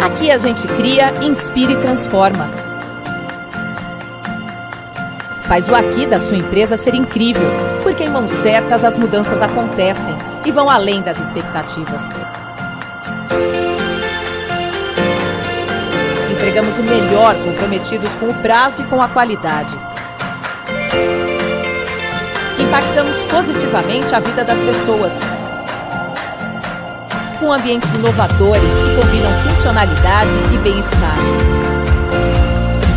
Aqui a gente cria, inspira e transforma. Faz o aqui da sua empresa ser incrível, porque em mãos certas as mudanças acontecem e vão além das expectativas. Entregamos o melhor, comprometidos com o prazo e com a qualidade. Impactamos positivamente a vida das pessoas, com ambientes inovadores que combinam funcionalidade e bem-estar.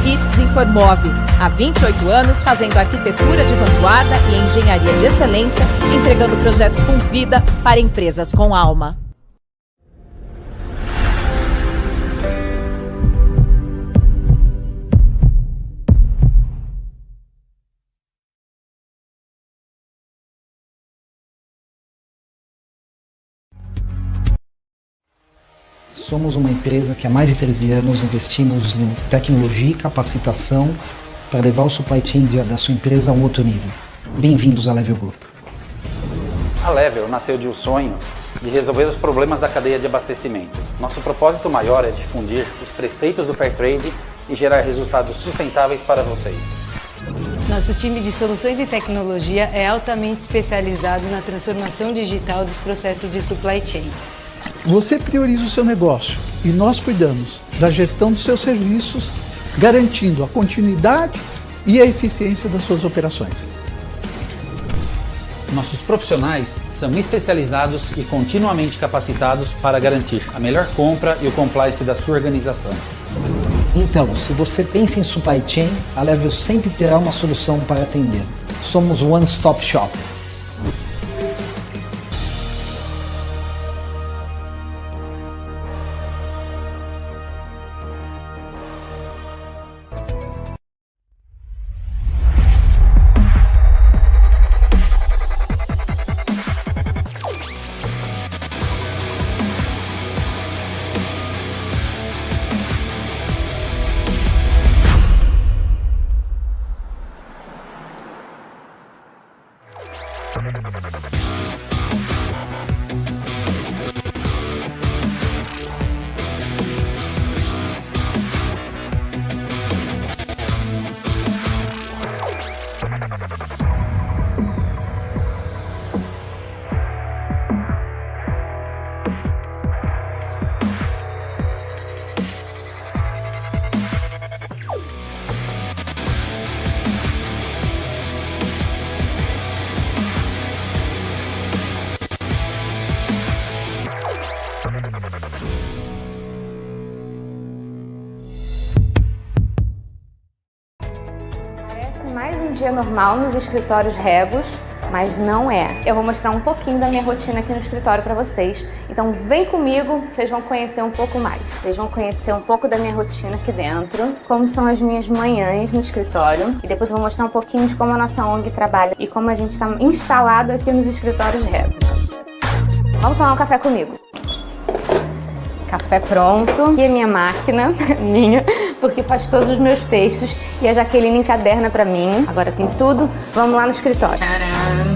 ITS Informove, há 28 anos fazendo arquitetura de vanguarda e engenharia de excelência, entregando projetos com vida para empresas com alma. Somos uma empresa que há mais de 13 anos investimos em tecnologia e capacitação para levar o supply chain da sua empresa a um outro nível. Bem-vindos à Level Group. A Level nasceu de um sonho de resolver os problemas da cadeia de abastecimento. Nosso propósito maior é difundir os preceitos do Fair Trade e gerar resultados sustentáveis para vocês. Nosso time de soluções e tecnologia é altamente especializado na transformação digital dos processos de supply chain. Você prioriza o seu negócio e nós cuidamos da gestão dos seus serviços, garantindo a continuidade e a eficiência das suas operações. Nossos profissionais são especializados e continuamente capacitados para garantir a melhor compra e o compliance da sua organização. Então, se você pensa em supply chain, a Level sempre terá uma solução para atender. Somos One Stop Shop. Mais um dia normal nos escritórios Regos, mas não é. Eu vou mostrar um pouquinho da minha rotina aqui no escritório para vocês. Então vem comigo, vocês vão conhecer um pouco mais. Vocês vão conhecer um pouco da minha rotina aqui dentro, como são as minhas manhãs no escritório. E depois eu vou mostrar um pouquinho de como a nossa ONG trabalha e como a gente está instalado aqui nos escritórios Regos. Vamos tomar um café comigo. Café pronto. E a minha máquina, minha, porque faz todos os meus textos e a Jaqueline encaderna pra mim. Agora tem tudo. Vamos lá no escritório. Tcharam.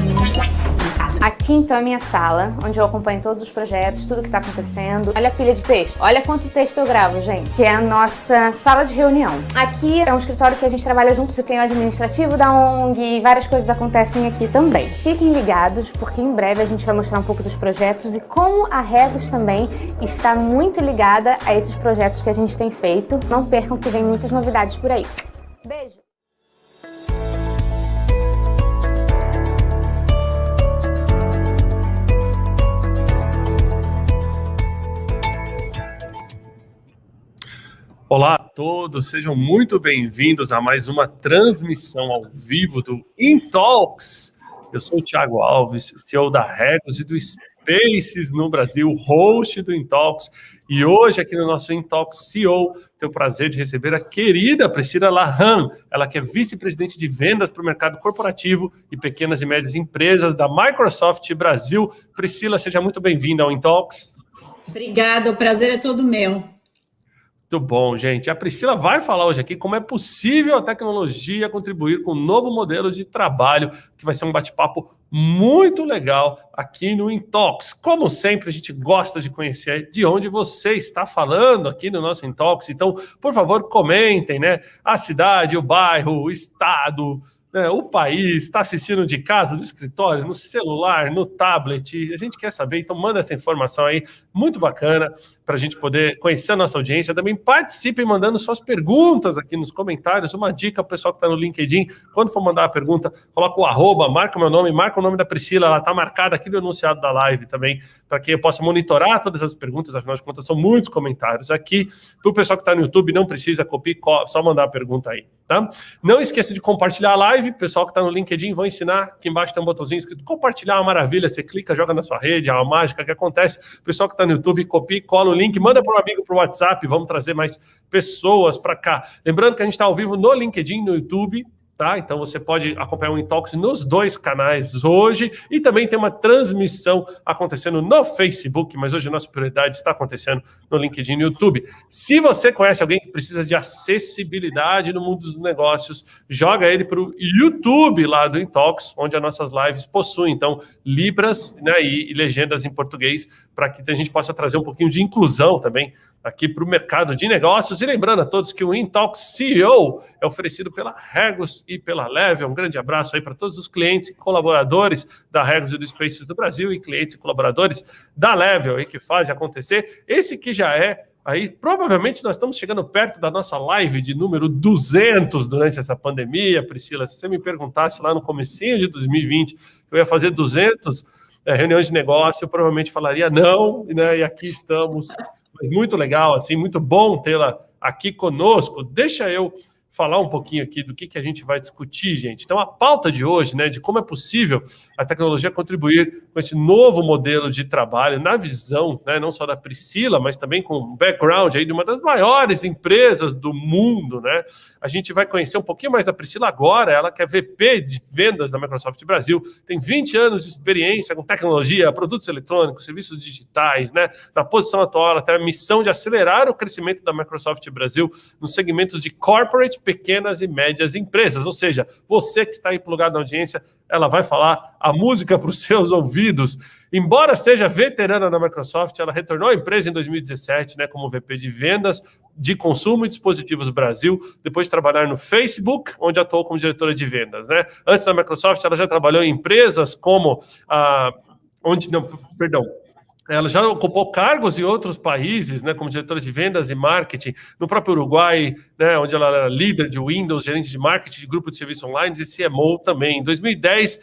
Aqui então é a minha sala, onde eu acompanho todos os projetos, tudo que tá acontecendo. Olha a pilha de texto. Olha quanto texto eu gravo, gente. Que é a nossa sala de reunião. Aqui é um escritório que a gente trabalha juntos e tem o administrativo da ONG. Várias coisas acontecem aqui também. Fiquem ligados, porque em breve a gente vai mostrar um pouco dos projetos e como a Regos também está muito ligada a esses projetos que a gente tem feito. Não percam que vem muitas novidades por aí. Beijo! Olá a todos, sejam muito bem-vindos a mais uma transmissão ao vivo do InTalks. Eu sou o Thiago Alves, CEO da Regos e do Spaces no Brasil, host do InTalks. E hoje aqui no nosso InTalks CEO, tenho o prazer de receber a querida Priscila Lahan, ela que é vice-presidente de vendas para o mercado corporativo e pequenas e médias empresas da Microsoft Brasil. Priscila, seja muito bem-vinda ao InTalks. Obrigada, o prazer é todo meu. Muito bom, gente. A Priscila vai falar hoje aqui como é possível a tecnologia contribuir com um novo modelo de trabalho, que vai ser um bate-papo muito legal aqui no Intalks. Como sempre, a gente gosta de conhecer de onde você está falando aqui no nosso Intalks. Então, por favor, comentem, né? A cidade, o bairro, o estado, né? O país, está assistindo de casa, do escritório, no celular, no tablet. A gente quer saber, então manda essa informação aí, muito bacana, para a gente poder conhecer a nossa audiência. Também participem mandando suas perguntas aqui nos comentários. Uma dica para o pessoal que está no LinkedIn, quando for mandar a pergunta, coloca o @, marca o meu nome, marca o nome da Priscila, ela está marcada aqui no enunciado da live também, para que eu possa monitorar todas as perguntas. Afinal de contas, são muitos comentários aqui. Para o pessoal que está no YouTube, não precisa copiar, só mandar a pergunta aí, tá? Não esqueça de compartilhar a live. Pessoal que está no LinkedIn, vou ensinar. Aqui embaixo tem um botãozinho escrito compartilhar, uma maravilha. Você clica, joga na sua rede, é uma mágica que acontece. Pessoal que está no YouTube, copia, cola o link, manda para um amigo para o WhatsApp. Vamos trazer mais pessoas para cá. Lembrando que a gente está ao vivo no LinkedIn, no YouTube, tá? Então você pode acompanhar o Intalks nos 2 canais hoje, e também tem uma transmissão acontecendo no Facebook, mas hoje a nossa prioridade está acontecendo no LinkedIn e no YouTube. Se você conhece alguém que precisa de acessibilidade no mundo dos negócios, joga ele para o YouTube lá do Intalks, onde as nossas lives possuem, então, libras, né, e legendas em português, para que a gente possa trazer um pouquinho de inclusão também aqui para o mercado de negócios. E lembrando a todos que o Intalks CEO é oferecido pela Regos e pela Level. Um grande abraço aí para todos os clientes e colaboradores da Regos e do Spaces do Brasil, e clientes e colaboradores da Level aí que fazem acontecer. Esse que já é aí, provavelmente nós estamos chegando perto da nossa live de número 200 durante essa pandemia. Priscila, se você me perguntasse lá no comecinho de 2020 que eu ia fazer 200 reuniões de negócio, eu provavelmente falaria não, né? E aqui estamos. Mas muito legal, assim, muito bom tê-la aqui conosco. Deixa eu falar um pouquinho aqui do que a gente vai discutir, gente. Então, a pauta de hoje, né, de como é possível a tecnologia contribuir com esse novo modelo de trabalho, na visão, né, não só da Priscila, mas também com o background aí de uma das maiores empresas do mundo, né? A gente vai conhecer um pouquinho mais da Priscila agora. Ela que é VP de vendas da Microsoft Brasil, tem 20 anos de experiência com tecnologia, produtos eletrônicos, serviços digitais, né? Na posição atual, ela tem a missão de acelerar o crescimento da Microsoft Brasil nos segmentos de corporate, pequenas e médias empresas. Ou seja, você que está aí plugado na audiência, ela vai falar a música para os seus ouvidos. Embora seja veterana na Microsoft, ela retornou à empresa em 2017, né, como VP de vendas de consumo e dispositivos Brasil, depois de trabalhar no Facebook, onde atuou como diretora de vendas, né? Antes da Microsoft, ela já trabalhou em empresas como ela já ocupou cargos em outros países, né, como diretora de vendas e marketing, no próprio Uruguai, né, onde ela era líder de Windows, gerente de marketing de grupo de serviços online e CMO também. Em 2010,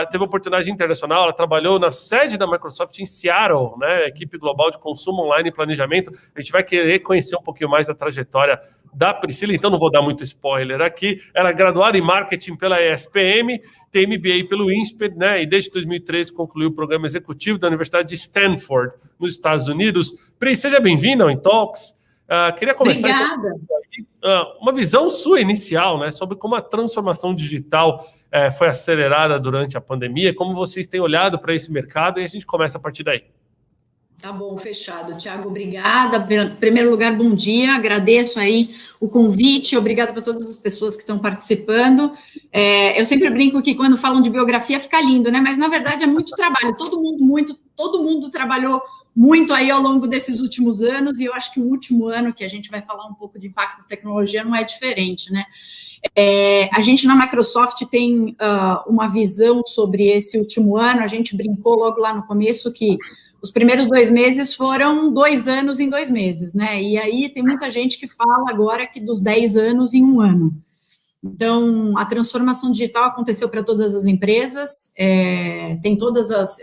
teve oportunidade internacional, ela trabalhou na sede da Microsoft em Seattle, né, equipe global de consumo online e planejamento. A gente vai querer conhecer um pouquinho mais da trajetória da Priscila, então não vou dar muito spoiler aqui. Ela é graduada em marketing pela ESPM, tem MBA pelo INSPER, né, e desde 2013 concluiu o programa executivo da Universidade de Stanford, nos Estados Unidos. Pri, seja bem-vinda ao Intalks. Queria começar uma visão sua inicial, né, sobre como a transformação digital foi acelerada durante a pandemia, como vocês têm olhado para esse mercado, e a gente começa a partir daí. Tá bom, fechado. Tiago, obrigada. Em primeiro lugar, bom dia. Agradeço aí o convite. Obrigada para todas as pessoas que estão participando. Eu sempre brinco que quando falam de biografia fica lindo, né? Mas, na verdade, é muito trabalho. Todo mundo trabalhou muito aí ao longo desses últimos anos, e eu acho que o último ano, que a gente vai falar um pouco de impacto da tecnologia, não é diferente, né? A gente na Microsoft tem uma visão sobre esse último ano. A gente brincou logo lá no começo que os primeiros 2 meses foram 2 anos em 2 meses, né? E aí tem muita gente que fala agora que dos 10 anos em 1 ano. Então, a transformação digital aconteceu para todas as empresas, tem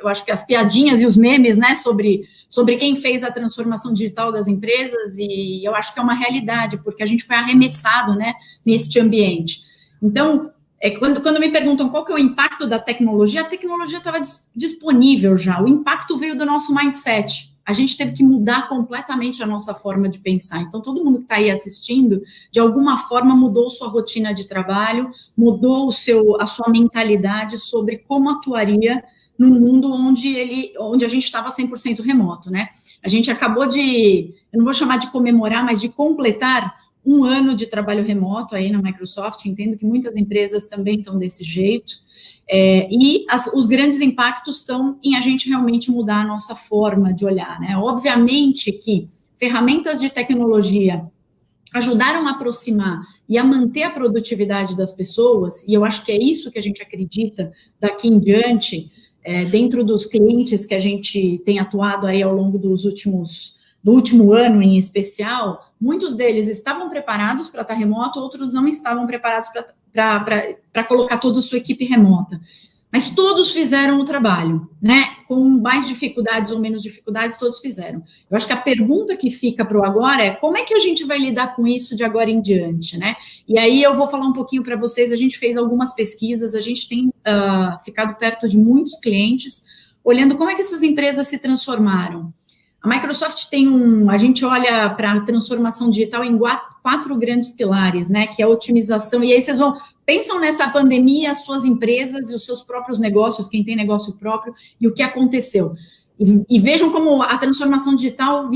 eu acho que as piadinhas e os memes, né, sobre quem fez a transformação digital das empresas, e eu acho que é uma realidade, porque a gente foi arremessado, né, neste ambiente. Então, quando me perguntam qual que é o impacto da tecnologia, a tecnologia estava disponível já, o impacto veio do nosso mindset. A gente teve que mudar completamente a nossa forma de pensar. Então, todo mundo que está aí assistindo, de alguma forma mudou sua rotina de trabalho, mudou a sua mentalidade sobre como atuaria no mundo onde a gente estava 100% remoto, né? A gente acabou eu não vou chamar de comemorar, mas de completar um ano de trabalho remoto aí na Microsoft, entendo que muitas empresas também estão desse jeito, os grandes impactos estão em a gente realmente mudar a nossa forma de olhar, né? Obviamente que ferramentas de tecnologia ajudaram a aproximar e a manter a produtividade das pessoas, e eu acho que é isso que a gente acredita daqui em diante, dentro dos clientes que a gente tem atuado aí ao longo do último ano em especial, muitos deles estavam preparados para estar remoto, outros não estavam preparados para colocar toda a sua equipe remota. Mas todos fizeram o trabalho, né? Com mais dificuldades ou menos dificuldades, todos fizeram. Eu acho que a pergunta que fica para o agora é como é que a gente vai lidar com isso de agora em diante, né? E aí eu vou falar um pouquinho para vocês, a gente fez algumas pesquisas, a gente tem ficado perto de muitos clientes, olhando como é que essas empresas se transformaram. A Microsoft a gente olha para a transformação digital em 4 grandes pilares, né, que é a otimização, e aí vocês pensam nessa pandemia, as suas empresas e os seus próprios negócios, quem tem negócio próprio, e o que aconteceu. E vejam como a transformação digital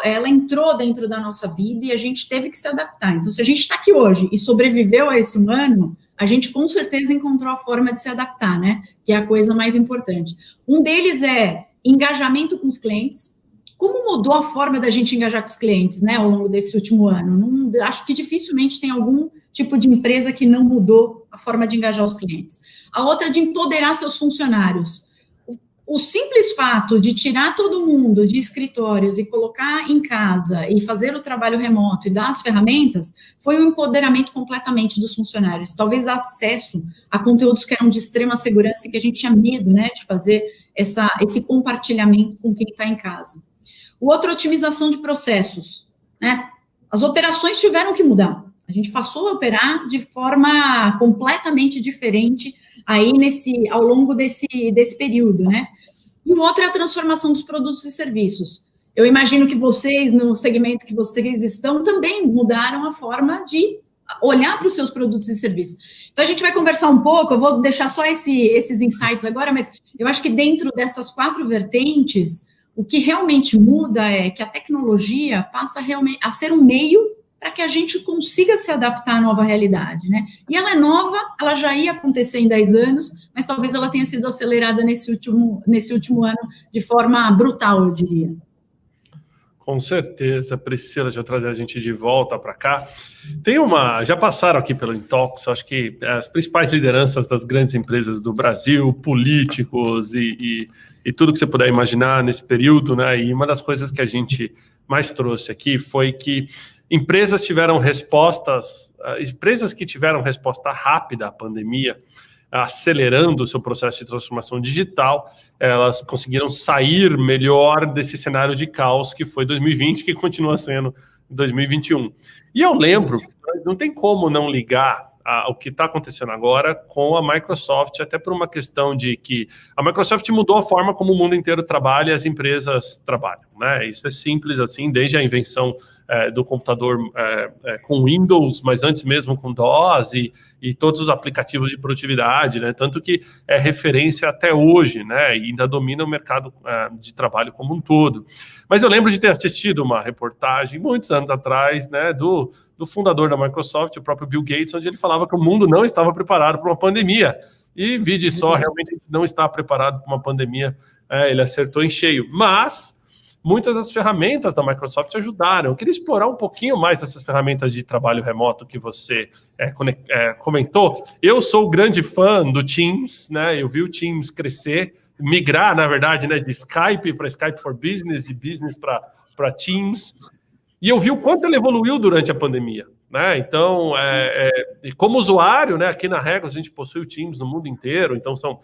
ela entrou dentro da nossa vida e a gente teve que se adaptar. Então, se a gente está aqui hoje e sobreviveu a esse ano, a gente com certeza encontrou a forma de se adaptar, né, que é a coisa mais importante. Um deles é engajamento com os clientes. Como mudou a forma da gente engajar com os clientes, né, ao longo desse último ano? Acho que dificilmente tem algum tipo de empresa que não mudou a forma de engajar os clientes. A outra é de empoderar seus funcionários. O simples fato de tirar todo mundo de escritórios e colocar em casa e fazer o trabalho remoto e dar as ferramentas foi um empoderamento completamente dos funcionários. Talvez acesso a conteúdos que eram de extrema segurança e que a gente tinha medo, né, de fazer esse compartilhamento com quem está em casa. O outro, otimização de processos, né? As operações tiveram que mudar. A gente passou a operar de forma completamente diferente aí ao longo desse período, né? E o outro é a transformação dos produtos e serviços. Eu imagino que vocês, no segmento que vocês estão, também mudaram a forma de olhar para os seus produtos e serviços. Então, a gente vai conversar um pouco, eu vou deixar só esses insights agora, mas eu acho que dentro dessas 4 vertentes, o que realmente muda é que a tecnologia passa realmente a ser um meio para que a gente consiga se adaptar à nova realidade, né? E ela é nova, ela já ia acontecer em 10 anos, mas talvez ela tenha sido acelerada nesse último ano de forma brutal, eu diria. Com certeza, Priscila, deixa eu trazer a gente de volta para cá. Já passaram aqui pelo Intalks, acho que as principais lideranças das grandes empresas do Brasil, políticos e tudo que você puder imaginar nesse período, né? E uma das coisas que a gente mais trouxe aqui foi que empresas que tiveram resposta rápida à pandemia, acelerando o seu processo de transformação digital, elas conseguiram sair melhor desse cenário de caos que foi 2020, que continua sendo 2021. E eu lembro, não tem como não ligar o que está acontecendo agora com a Microsoft, até por uma questão de que a Microsoft mudou a forma como o mundo inteiro trabalha e as empresas trabalham, né? Isso é simples assim, desde a invenção do computador com Windows, mas antes mesmo com DOS e todos os aplicativos de produtividade, né? Tanto que é referência até hoje, né? E ainda domina o mercado de trabalho como um todo. Mas eu lembro de ter assistido uma reportagem muitos anos atrás, né? Do fundador da Microsoft, o próprio Bill Gates, onde ele falava que o mundo não estava preparado para uma pandemia. E vide só, realmente não está preparado para uma pandemia, ele acertou em cheio. Mas muitas das ferramentas da Microsoft ajudaram. Eu queria explorar um pouquinho mais essas ferramentas de trabalho remoto que você comentou. Eu sou grande fã do Teams, né? Eu vi o Teams crescer, migrar, na verdade, né, de Skype para Skype for Business, de Business para Teams. E eu vi o quanto ele evoluiu durante a pandemia, né? Então, como usuário, né, aqui na Regos a gente possui o Teams no mundo inteiro, então são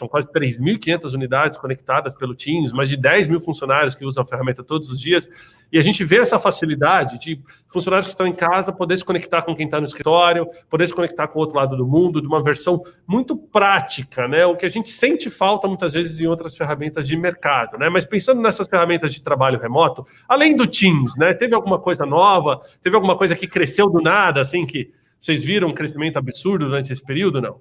quase 3.500 unidades conectadas pelo Teams, mais de 10 mil funcionários que usam a ferramenta todos os dias, e a gente vê essa facilidade de funcionários que estão em casa poder se conectar com quem está no escritório, poder se conectar com o outro lado do mundo, de uma versão muito prática, né? O que a gente sente falta muitas vezes em outras ferramentas de mercado, né? Mas pensando nessas ferramentas de trabalho remoto, além do Teams, né? Teve alguma coisa nova? Teve alguma coisa que cresceu do nada, assim, que vocês viram um crescimento absurdo durante esse período, não?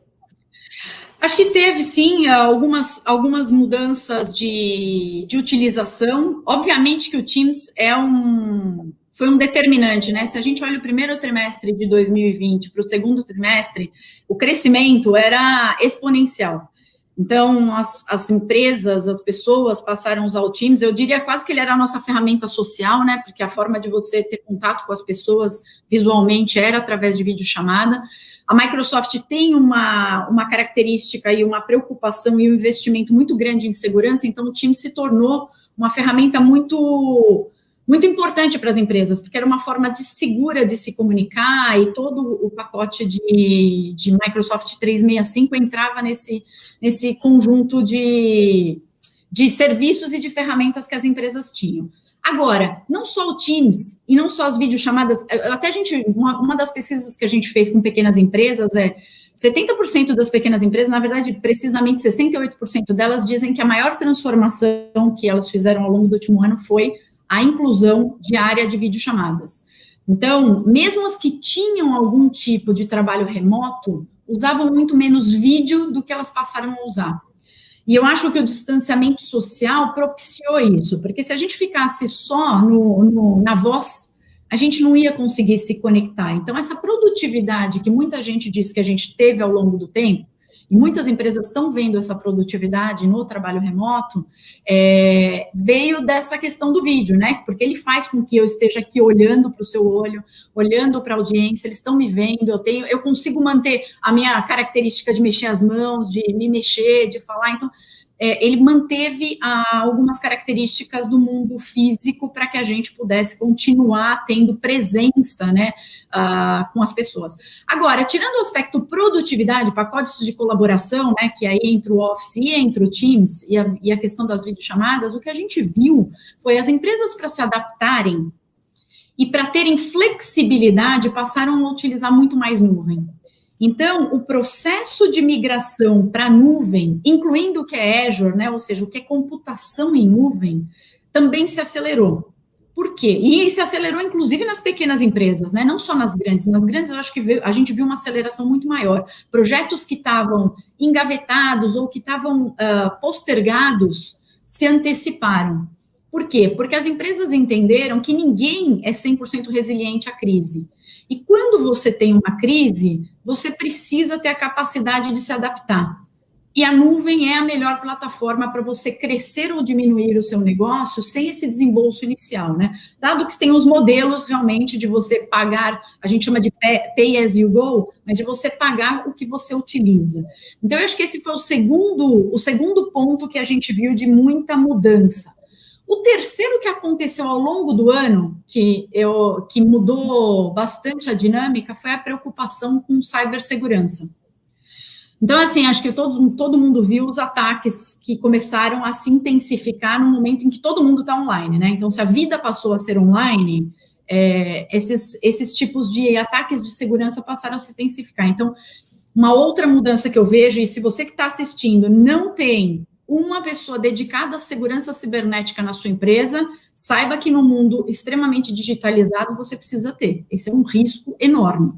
Acho que teve, sim, algumas mudanças de utilização. Obviamente que o Teams foi um determinante, né? Se a gente olha o primeiro trimestre de 2020 para o segundo trimestre, o crescimento era exponencial. Então, as empresas, as pessoas passaram a usar o Teams, eu diria quase que ele era a nossa ferramenta social, né? Porque a forma de você ter contato com as pessoas visualmente era através de videochamada. A Microsoft tem uma característica e uma preocupação e um investimento muito grande em segurança, então o Teams se tornou uma ferramenta muito importante para as empresas, porque era uma forma segura de se comunicar e todo o pacote de Microsoft 365 entrava nesse conjunto de serviços e de ferramentas que as empresas tinham. Agora, não só o Teams e não só as videochamadas, até uma das pesquisas que a gente fez com pequenas empresas 70% das pequenas empresas, na verdade, precisamente 68% delas dizem que a maior transformação que elas fizeram ao longo do último ano foi a inclusão diária de videochamadas. Então, mesmo as que tinham algum tipo de trabalho remoto, usavam muito menos vídeo do que elas passaram a usar. E eu acho que o distanciamento social propiciou isso, porque se a gente ficasse só na voz, a gente não ia conseguir se conectar. Então, essa produtividade que muita gente diz que a gente teve ao longo do tempo, e muitas empresas estão vendo essa produtividade no trabalho remoto, veio dessa questão do vídeo, né? Porque ele faz com que eu esteja aqui olhando para o seu olho, olhando para a audiência, eles estão me vendo, eu consigo manter a minha característica de mexer as mãos, de me mexer, de falar, então ele manteve algumas características do mundo físico para que a gente pudesse continuar tendo presença, né, com as pessoas. Agora, tirando o aspecto produtividade, pacotes de colaboração, né, que aí entra o Office e entra o Teams, e a questão das videochamadas, o que a gente viu foi as empresas, para se adaptarem e para terem flexibilidade, passaram a utilizar muito mais nuvem. Então, o processo de migração para a nuvem, incluindo o que é Azure, né, ou seja, o que é computação em nuvem, também se acelerou. Por quê? E se acelerou, inclusive, nas pequenas empresas, né, não só nas grandes. Nas grandes, eu acho que a gente viu uma aceleração muito maior. Projetos que estavam engavetados ou que estavam postergados se anteciparam. Por quê? Porque as empresas entenderam que ninguém é 100% resiliente à crise. E quando você tem uma crise, você precisa ter a capacidade de se adaptar. E a nuvem é a melhor plataforma para você crescer ou diminuir o seu negócio sem esse desembolso inicial, né? Dado que tem os modelos realmente de você pagar, a gente chama de pay as you go, mas de você pagar o que você utiliza. Então, eu acho que esse foi o segundo ponto que a gente viu de muita mudança. O terceiro que aconteceu ao longo do ano, que mudou bastante a dinâmica, foi a preocupação com cibersegurança. Então, assim, acho que todo mundo viu os ataques que começaram a se intensificar no momento em que todo mundo está online, né? Então, se a vida passou a ser online, esses tipos de ataques de segurança passaram a se intensificar. Então, uma outra mudança que eu vejo, e se você que está assistindo não tem uma pessoa dedicada à segurança cibernética na sua empresa, saiba que no mundo extremamente digitalizado você precisa ter. Esse é um risco enorme.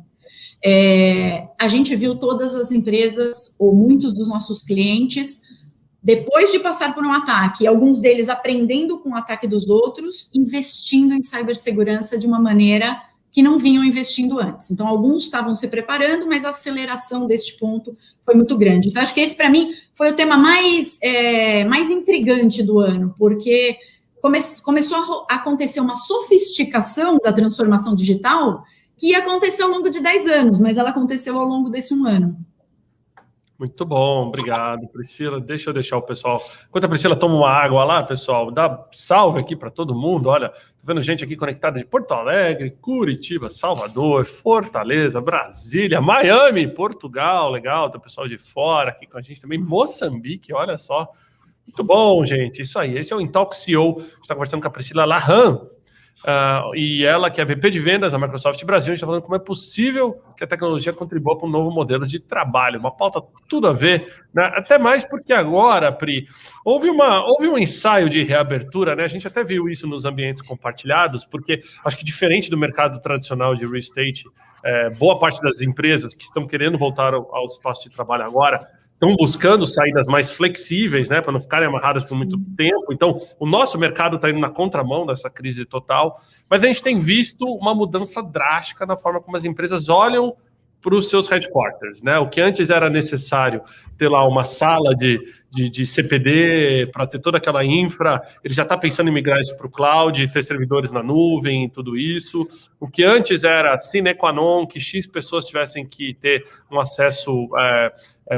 A gente viu todas as empresas, ou muitos dos nossos clientes, depois de passar por um ataque, alguns deles aprendendo com o ataque dos outros, investindo em cibersegurança de uma maneira que não vinham investindo antes. Então, alguns estavam se preparando, mas a aceleração deste ponto foi muito grande. Então, acho que esse, para mim, foi o tema mais intrigante do ano, porque começou a acontecer uma sofisticação da transformação digital que aconteceu ao longo de 10 anos, mas ela aconteceu ao longo desse um ano. Muito bom, obrigado, Priscila. Deixa eu deixar o pessoal... Enquanto a Priscila toma uma água lá, pessoal, dá salve aqui para todo mundo. Olha, tô vendo gente aqui conectada de Porto Alegre, Curitiba, Salvador, Fortaleza, Brasília, Miami, Portugal, legal, tem o pessoal de fora aqui com a gente também, Moçambique, olha só. Muito bom, gente, isso aí. Esse é o Intalk CEO, a gente está conversando com a Priscila Lahan, e ela, que é VP de vendas da Microsoft Brasil, a gente está falando como é possível que a tecnologia contribua para um novo modelo de trabalho, uma pauta tudo a ver, né? Até mais porque agora, Pri, houve um ensaio de reabertura, né? A gente até viu isso nos ambientes compartilhados, porque acho que diferente do mercado tradicional de real estate, boa parte das empresas que estão querendo voltar ao espaço de trabalho agora estão buscando saídas mais flexíveis, né, para não ficarem amarradas por muito tempo. Então, o nosso mercado está indo na contramão dessa crise total, mas a gente tem visto uma mudança drástica na forma como as empresas olham para os seus headquarters, né? O que antes era necessário ter lá uma sala de CPD para ter toda aquela infra, ele já está pensando em migrar isso para o cloud, ter servidores na nuvem, tudo isso. O que antes era sine qua non, que X pessoas tivessem que ter um acesso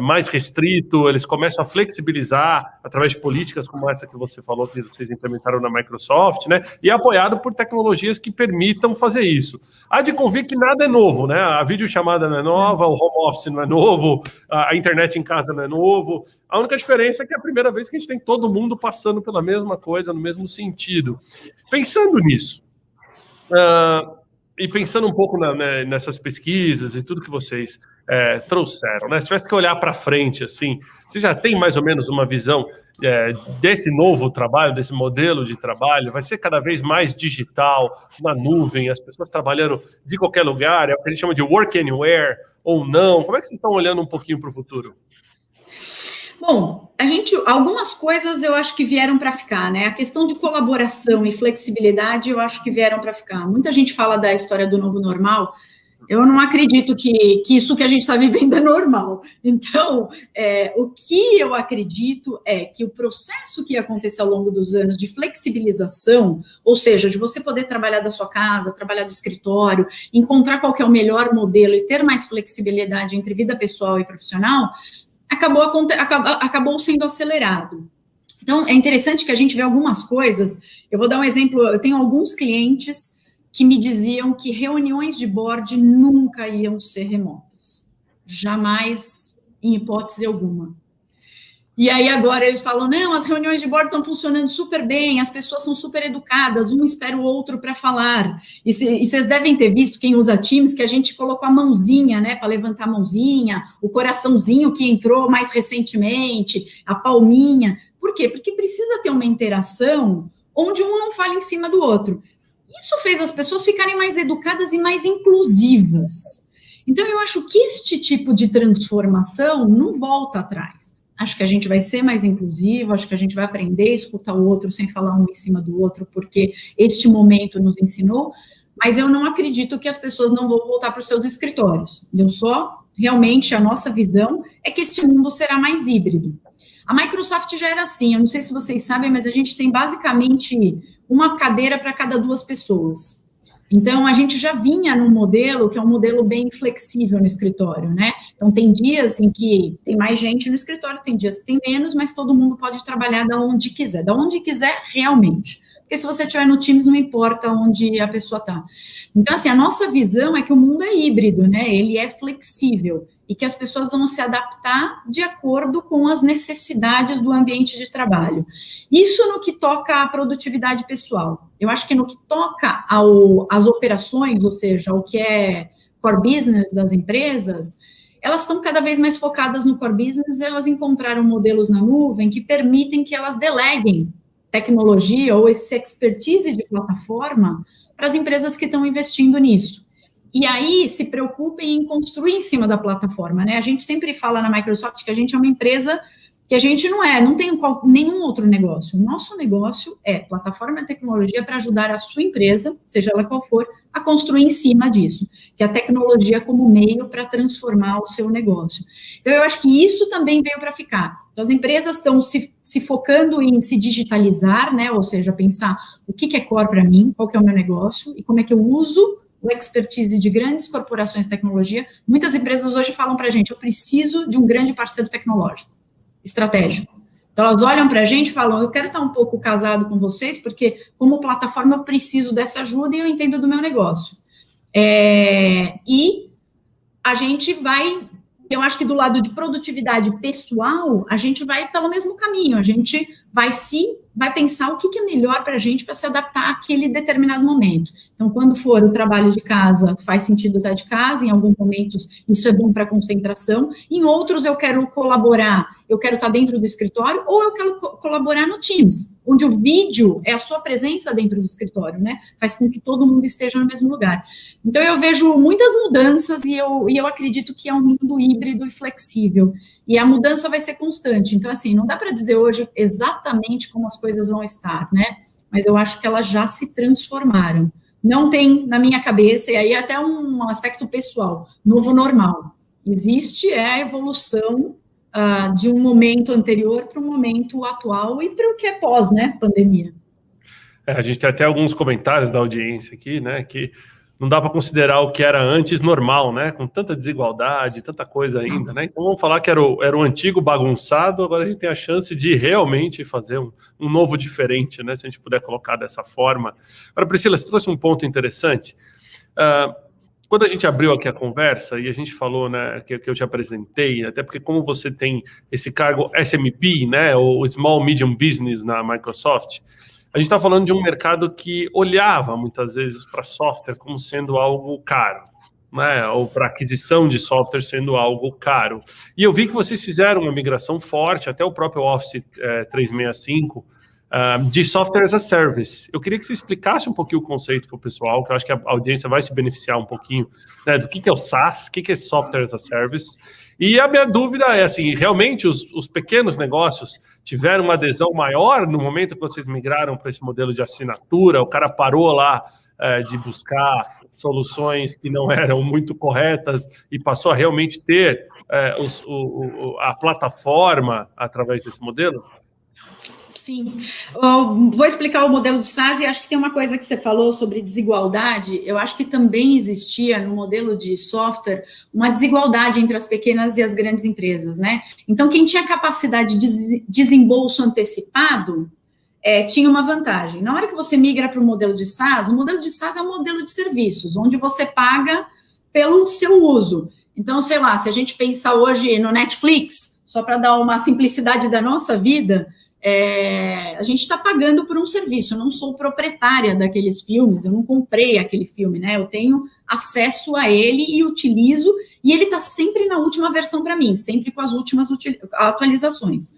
mais restrito, eles começam a flexibilizar através de políticas como essa que você falou, que vocês implementaram na Microsoft, né? E apoiado por tecnologias que permitam fazer isso. Há de convir que nada é novo, né? A videochamada não é nova, o home office não é novo, a internet em casa não é novo. A única diferença é que é a primeira vez que a gente tem todo mundo passando pela mesma coisa, no mesmo sentido. Pensando nisso, e pensando um pouco nessas pesquisas e tudo que vocês trouxeram, né? Se tivesse que olhar para frente, assim, você já tem mais ou menos uma visão desse novo trabalho, desse modelo de trabalho? Vai ser cada vez mais digital, na nuvem, as pessoas trabalhando de qualquer lugar, é o que a gente chama de work anywhere ou não? Como é que vocês estão olhando um pouquinho para o futuro? Bom, algumas coisas eu acho que vieram para ficar, né? A questão de colaboração e flexibilidade eu acho que vieram para ficar. Muita gente fala da história do novo normal. Eu não acredito que isso que a gente está vivendo é normal. Então, o que eu acredito é que o processo que acontece ao longo dos anos de flexibilização, ou seja, de você poder trabalhar da sua casa, trabalhar do escritório, encontrar qual que é o melhor modelo e ter mais flexibilidade entre vida pessoal e profissional, acabou sendo acelerado. Então, é interessante que a gente vê algumas coisas. Eu vou dar um exemplo. Eu tenho alguns clientes que me diziam que reuniões de board nunca iam ser remotas. Jamais, em hipótese alguma. E aí agora eles falam, não, as reuniões de board estão funcionando super bem, as pessoas são super educadas, um espera o outro para falar. E vocês devem ter visto, quem usa Teams, que a gente colocou a mãozinha, né, para levantar a mãozinha, o coraçãozinho que entrou mais recentemente, a palminha. Por quê? Porque precisa ter uma interação onde um não fala em cima do outro. Isso fez as pessoas ficarem mais educadas e mais inclusivas. Então, eu acho que este tipo de transformação não volta atrás. Acho que a gente vai ser mais inclusivo, acho que a gente vai aprender a escutar o outro sem falar um em cima do outro, porque este momento nos ensinou, mas eu não acredito que as pessoas não vão voltar para os seus escritórios. Realmente, a nossa visão é que este mundo será mais híbrido. A Microsoft já era assim, eu não sei se vocês sabem, mas a gente tem basicamente uma cadeira para cada 2 pessoas. Então, a gente já vinha num modelo que é um modelo bem flexível no escritório, né? Então, tem dias em que tem mais gente no escritório, tem dias que tem menos, mas todo mundo pode trabalhar da onde quiser realmente. Porque se você estiver no Teams, não importa onde a pessoa está. Então, assim, a nossa visão é que o mundo é híbrido, né? Ele é flexível e que as pessoas vão se adaptar de acordo com as necessidades do ambiente de trabalho. Isso no que toca à produtividade pessoal. Eu acho que no que toca às operações, ou seja, ao que é core business das empresas, elas estão cada vez mais focadas no core business, elas encontraram modelos na nuvem que permitem que elas deleguem tecnologia ou esse expertise de plataforma para as empresas que estão investindo nisso. E aí se preocupem em construir em cima da plataforma, né? A gente sempre fala na Microsoft que a gente é uma empresa que a gente não tem nenhum outro negócio. O nosso negócio é plataforma e tecnologia para ajudar a sua empresa, seja ela qual for, a construir em cima disso, que é a tecnologia como meio para transformar o seu negócio. Então, eu acho que isso também veio para ficar. Então, as empresas estão se focando em se digitalizar, né? Ou seja, pensar o que é core para mim, qual que é o meu negócio e como é que eu uso o expertise de grandes corporações de tecnologia. Muitas empresas hoje falam para a gente, eu preciso de um grande parceiro tecnológico, estratégico. Então, elas olham para a gente e falam, eu quero estar um pouco casado com vocês, porque como plataforma eu preciso dessa ajuda e eu entendo do meu negócio. E a gente vai, eu acho que do lado de produtividade pessoal, a gente vai pelo mesmo caminho, a gente vai pensar o que é melhor para a gente para se adaptar àquele determinado momento. Então, quando for o trabalho de casa, faz sentido estar de casa, em alguns momentos isso é bom para concentração, em outros eu quero colaborar, eu quero estar dentro do escritório, ou eu quero colaborar no Teams, onde o vídeo é a sua presença dentro do escritório, né? Faz com que todo mundo esteja no mesmo lugar. Então, eu vejo muitas mudanças e eu acredito que é um mundo híbrido e flexível. E a mudança vai ser constante. Então, assim, não dá para dizer hoje exatamente como as coisas vão estar, né? Mas eu acho que elas já se transformaram. Não tem na minha cabeça, e aí até um aspecto pessoal, novo normal. Existe a evolução de um momento anterior para o momento atual e para o que é pós, né, pandemia. A gente tem até alguns comentários da audiência aqui, né, que não dá para considerar o que era antes normal, né, com tanta desigualdade, tanta coisa ainda, né, então vamos falar que era o antigo bagunçado, agora a gente tem a chance de realmente fazer um novo diferente, né, se a gente puder colocar dessa forma. Agora, Priscila, você trouxe um ponto interessante. Quando a gente abriu aqui a conversa e a gente falou, né, que eu te apresentei, até porque como você tem esse cargo SMB, né, ou Small Medium Business na Microsoft, a gente está falando de um mercado que olhava muitas vezes para software como sendo algo caro, né? Ou para aquisição de software sendo algo caro. E eu vi que vocês fizeram uma migração forte, até o próprio Office 365, de software as a service. Eu queria que você explicasse um pouquinho o conceito para o pessoal, que eu acho que a audiência vai se beneficiar um pouquinho, né, do que é o SaaS, o que é software as a service. E a minha dúvida é, assim, realmente os pequenos negócios tiveram uma adesão maior no momento que vocês migraram para esse modelo de assinatura? O cara parou lá de buscar soluções que não eram muito corretas e passou a realmente ter a plataforma através desse modelo? Sim, vou explicar o modelo de SaaS e acho que tem uma coisa que você falou sobre desigualdade, eu acho que também existia no modelo de software uma desigualdade entre as pequenas e as grandes empresas, né? Então, quem tinha capacidade de desembolso antecipado tinha uma vantagem. Na hora que você migra para o modelo de SaaS é um modelo de serviços, onde você paga pelo seu uso. Então, sei lá, se a gente pensar hoje no Netflix, só para dar uma simplicidade da nossa vida, a gente está pagando por um serviço, eu não sou proprietária daqueles filmes, eu não comprei aquele filme, né? Eu tenho acesso a ele e utilizo, e ele está sempre na última versão para mim, sempre com as últimas atualizações.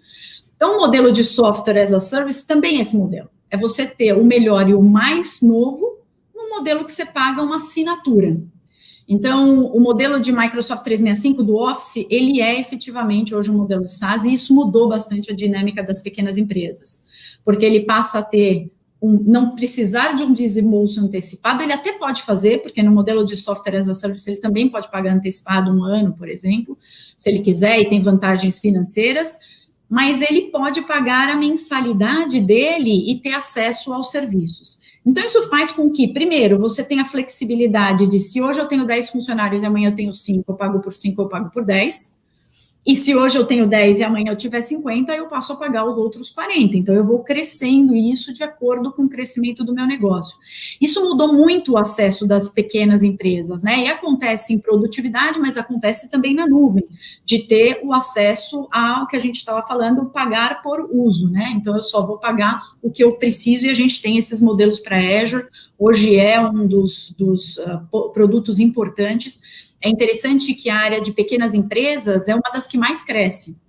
Então, o modelo de software as a service também é esse modelo. É você ter o melhor e o mais novo num modelo que você paga uma assinatura. Então, o modelo de Microsoft 365 do Office, ele é efetivamente hoje um modelo de SaaS, e isso mudou bastante a dinâmica das pequenas empresas, porque ele passa a ter não precisar de um desembolso antecipado, ele até pode fazer, porque no modelo de software as a service ele também pode pagar antecipado 1 ano, por exemplo, se ele quiser, e tem vantagens financeiras, mas ele pode pagar a mensalidade dele e ter acesso aos serviços. Então, isso faz com que, primeiro, você tenha a flexibilidade de, se hoje eu tenho 10 funcionários e amanhã eu tenho 5, eu pago por 5, eu pago por 10. E se hoje eu tenho 10 e amanhã eu tiver 50, eu passo a pagar os outros 40. Então, eu vou crescendo isso de acordo com o crescimento do meu negócio. Isso mudou muito o acesso das pequenas empresas, né? E acontece em produtividade, mas acontece também na nuvem, de ter o acesso ao que a gente estava falando, pagar por uso, né? Então, eu só vou pagar o que eu preciso, e a gente tem esses modelos para Azure. Hoje é um dos produtos importantes. É interessante que a área de pequenas empresas é uma das que mais cresce.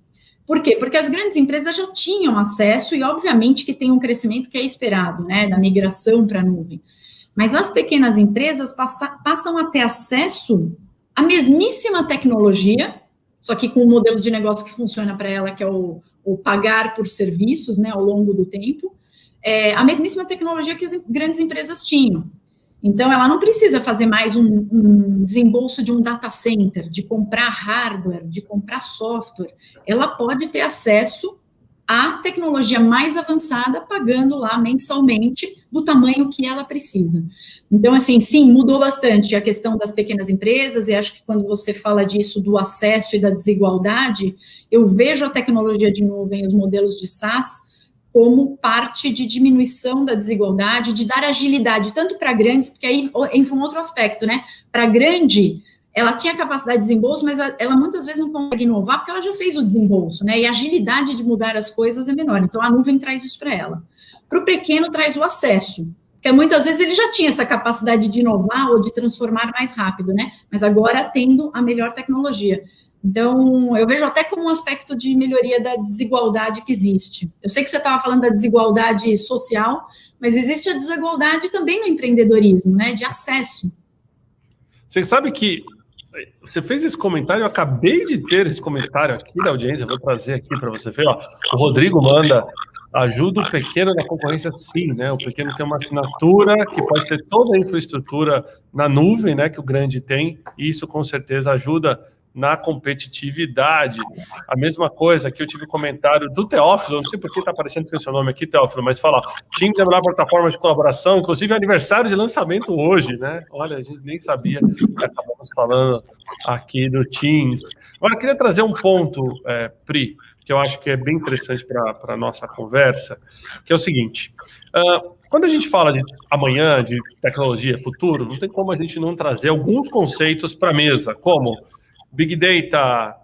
Por quê? Porque as grandes empresas já tinham acesso, e obviamente que tem um crescimento que é esperado, né, da migração para a nuvem. Mas as pequenas empresas passam a ter acesso à mesmíssima tecnologia, só que com um modelo de negócio que funciona para ela, que é o pagar por serviços, né, ao longo do tempo, a mesmíssima tecnologia que as grandes empresas tinham. Então, ela não precisa fazer mais um desembolso de um data center, de comprar hardware, de comprar software. Ela pode ter acesso à tecnologia mais avançada, pagando lá mensalmente do tamanho que ela precisa. Então, assim, sim, mudou bastante a questão das pequenas empresas, e acho que quando você fala disso, do acesso e da desigualdade, eu vejo a tecnologia de nuvem, os modelos de SaaS, como parte de diminuição da desigualdade, de dar agilidade, tanto para grandes, porque aí entra um outro aspecto, né? Para grande, ela tinha capacidade de desembolso, mas ela muitas vezes não consegue inovar, porque ela já fez o desembolso, né? E a agilidade de mudar as coisas é menor. Então, a nuvem traz isso para ela. Para o pequeno, traz o acesso, porque muitas vezes ele já tinha essa capacidade de inovar ou de transformar mais rápido, né? Mas agora, tendo a melhor tecnologia. Então, eu vejo até como um aspecto de melhoria da desigualdade que existe. Eu sei que você estava falando da desigualdade social, mas existe a desigualdade também no empreendedorismo, né, de acesso. Você sabe que você fez esse comentário, eu acabei de ter esse comentário aqui da audiência, vou trazer aqui para você ver, ó. O Rodrigo manda, ajuda o pequeno na concorrência sim, né? O pequeno tem uma assinatura que pode ter toda a infraestrutura na nuvem, né, que o grande tem, e isso com certeza ajuda na competitividade. A mesma coisa que eu tive comentário do Teófilo, não sei por que está aparecendo sem seu nome aqui, Teófilo, mas fala, Teams é a melhor plataforma de colaboração, inclusive é aniversário de lançamento hoje, né? Olha, a gente nem sabia, acabamos falando aqui do Teams. Agora, eu queria trazer um ponto, Pri, que eu acho que é bem interessante para a nossa conversa, que é o seguinte, quando a gente fala de amanhã, de tecnologia, futuro, não tem como a gente não trazer alguns conceitos para a mesa, como Big Data,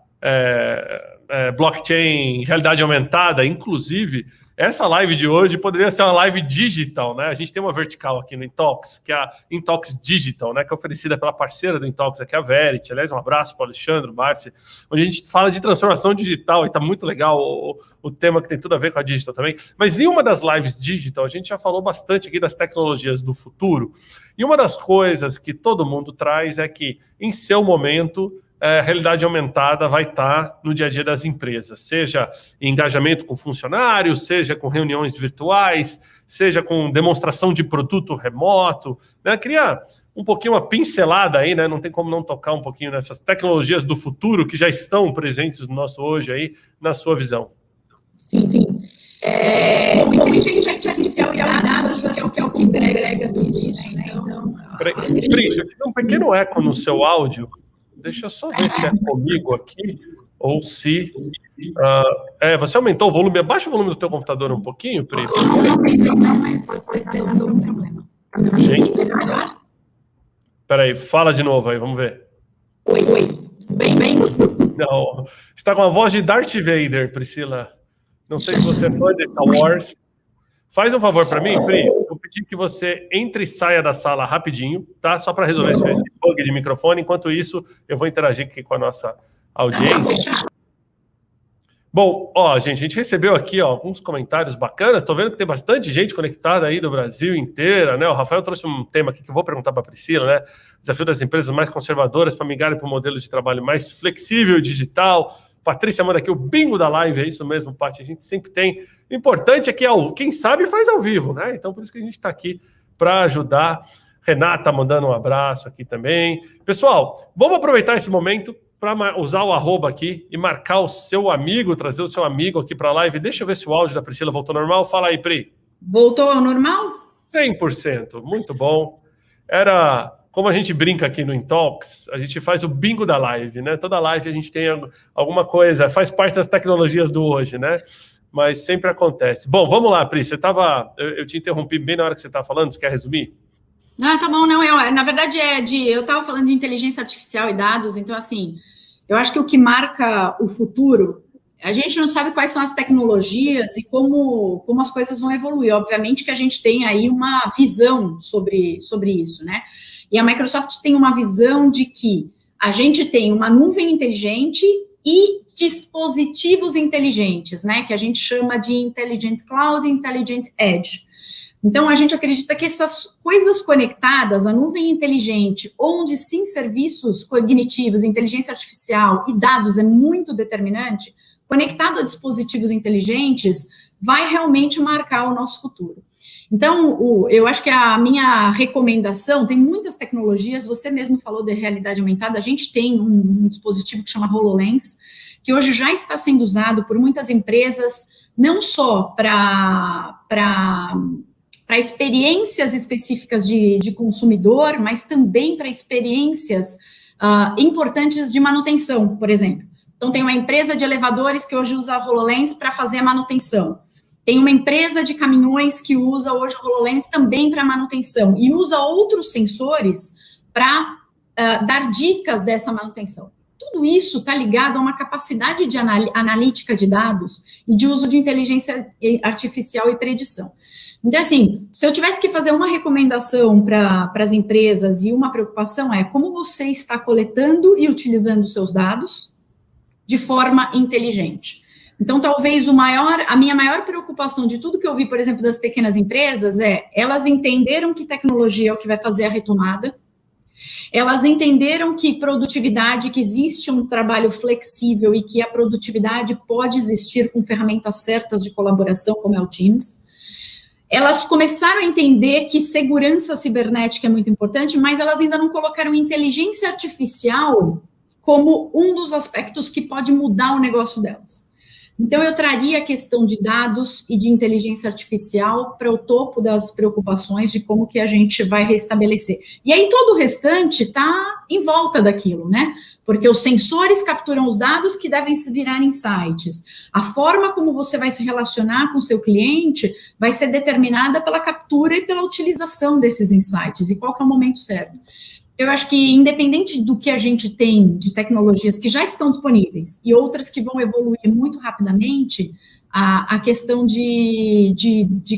blockchain, realidade aumentada, inclusive, essa live de hoje poderia ser uma live digital, né? A gente tem uma vertical aqui no Intox, que é a Intox Digital, né? Que é oferecida pela parceira do Intox, aqui a Verity. Aliás, um abraço para o Alexandre, o Márcio, onde a gente fala de transformação digital, e está muito legal o tema que tem tudo a ver com a digital também. Mas em uma das lives digital, a gente já falou bastante aqui das tecnologias do futuro, e uma das coisas que todo mundo traz é que, em seu momento, a realidade aumentada vai estar no dia a dia das empresas, seja em engajamento com funcionários, seja com reuniões virtuais, seja com demonstração de produto remoto, né? Queria um pouquinho uma pincelada aí, né? Não tem como não tocar um pouquinho nessas tecnologias do futuro que já estão presentes no nosso hoje aí, na sua visão. Sim. Bom, inteligência artificial e dados é o que agrega tudo isso, né? Então, Pri, eu tive um pequeno eco no seu áudio. Deixa eu só ver se é comigo aqui, ou se... você aumentou o volume? Abaixa o volume do teu computador um pouquinho, Pri. Não, mas tem um problema. Gente, peraí, fala de novo aí, vamos ver. Oi. Bem. Não, está com a voz de Darth Vader, Priscila. Não sei se você é fã de Star Wars. Faz um favor para mim, Pri. Vou pedir que você entre e saia da sala rapidinho, tá? Só para resolver esse bug de microfone. Enquanto isso, eu vou interagir aqui com a nossa audiência. Bom, gente, a gente recebeu aqui alguns comentários bacanas. Estou vendo que tem bastante gente conectada aí do Brasil inteira, né? O Rafael trouxe um tema aqui que eu vou perguntar para a Priscila, né? Desafio das empresas mais conservadoras para migrarem para um modelo de trabalho mais flexível e digital. Patrícia manda aqui o bingo da live, é isso mesmo, Paty, a gente sempre tem. O importante é que quem sabe faz ao vivo, né? Então, por isso que a gente está aqui para ajudar. Renata mandando um abraço aqui também. Pessoal, vamos aproveitar esse momento para usar o arroba aqui e marcar o seu amigo, trazer o seu amigo aqui para a live. Deixa eu ver se o áudio da Priscila voltou normal. Fala aí, Pri. Voltou ao normal? 100%, muito bom. Era... Como a gente brinca aqui no Intox, a gente faz o bingo da live, né? Toda live a gente tem alguma coisa, faz parte das tecnologias do hoje, né? Mas sempre acontece. Bom, vamos lá, Pri, você estava... Eu te interrompi bem na hora que você estava falando, você quer resumir? Não, tá bom, não. Na verdade, eu estava falando de inteligência artificial e dados, então, assim, eu acho que o que marca o futuro, a gente não sabe quais são as tecnologias e como as coisas vão evoluir. Obviamente que a gente tem aí uma visão sobre isso, né? E a Microsoft tem uma visão de que a gente tem uma nuvem inteligente e dispositivos inteligentes, né? Que a gente chama de Intelligent Cloud e Intelligent Edge. Então, a gente acredita que essas coisas conectadas, a nuvem inteligente, onde sim serviços cognitivos, inteligência artificial e dados é muito determinante, conectado a dispositivos inteligentes, vai realmente marcar o nosso futuro. Então, eu acho que a minha recomendação, tem muitas tecnologias, você mesmo falou de realidade aumentada, a gente tem um dispositivo que chama HoloLens, que hoje já está sendo usado por muitas empresas, não só para experiências específicas de consumidor, mas também para experiências importantes de manutenção, por exemplo. Então, tem uma empresa de elevadores que hoje usa a HoloLens para fazer a manutenção. Tem uma empresa de caminhões que usa hoje o HoloLens também para manutenção e usa outros sensores para dar dicas dessa manutenção. Tudo isso está ligado a uma capacidade de analítica de dados e de uso de inteligência artificial e predição. Então, assim, se eu tivesse que fazer uma recomendação para as empresas e uma preocupação é como você está coletando e utilizando os seus dados, de forma inteligente. Então, talvez a minha maior preocupação de tudo que eu vi, por exemplo, das pequenas empresas elas entenderam que tecnologia é o que vai fazer a retomada, elas entenderam que produtividade, que existe um trabalho flexível e que a produtividade pode existir com ferramentas certas de colaboração, como é o Teams. Elas começaram a entender que segurança cibernética é muito importante, mas elas ainda não colocaram inteligência artificial como um dos aspectos que pode mudar o negócio delas. Então, eu traria a questão de dados e de inteligência artificial para o topo das preocupações de como que a gente vai restabelecer. E aí, todo o restante está em volta daquilo, né? Porque os sensores capturam os dados que devem se virar insights. A forma como você vai se relacionar com o seu cliente vai ser determinada pela captura e pela utilização desses insights, e qual que é o momento certo. Eu acho que, independente do que a gente tem de tecnologias que já estão disponíveis e outras que vão evoluir muito rapidamente, a questão de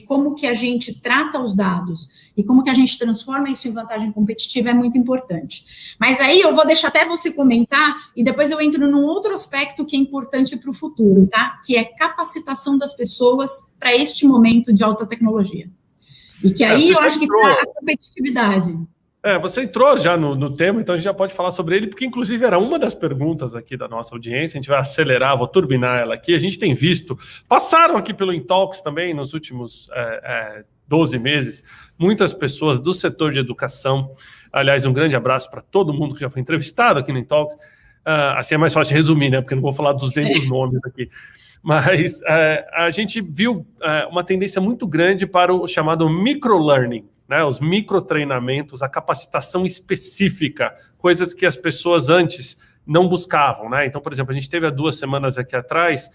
como que a gente trata os dados e como que a gente transforma isso em vantagem competitiva é muito importante. Mas aí eu vou deixar até você comentar e depois eu entro num outro aspecto que é importante para o futuro, tá? Que é capacitação das pessoas para este momento de alta tecnologia. E que aí eu acho que está a competitividade. Você entrou já no tema, então a gente já pode falar sobre ele, porque inclusive era uma das perguntas aqui da nossa audiência, a gente vai acelerar, vou turbinar ela aqui, a gente tem visto, passaram aqui pelo Intalks também nos últimos 12 meses, muitas pessoas do setor de educação, aliás, um grande abraço para todo mundo que já foi entrevistado aqui no Intalks, assim é mais fácil de resumir, né, porque eu não vou falar 200 nomes aqui, mas a gente viu uma tendência muito grande para o chamado microlearning, né, os microtreinamentos, a capacitação específica, coisas que as pessoas antes não buscavam, né? Então, por exemplo, a gente teve há 2 semanas aqui atrás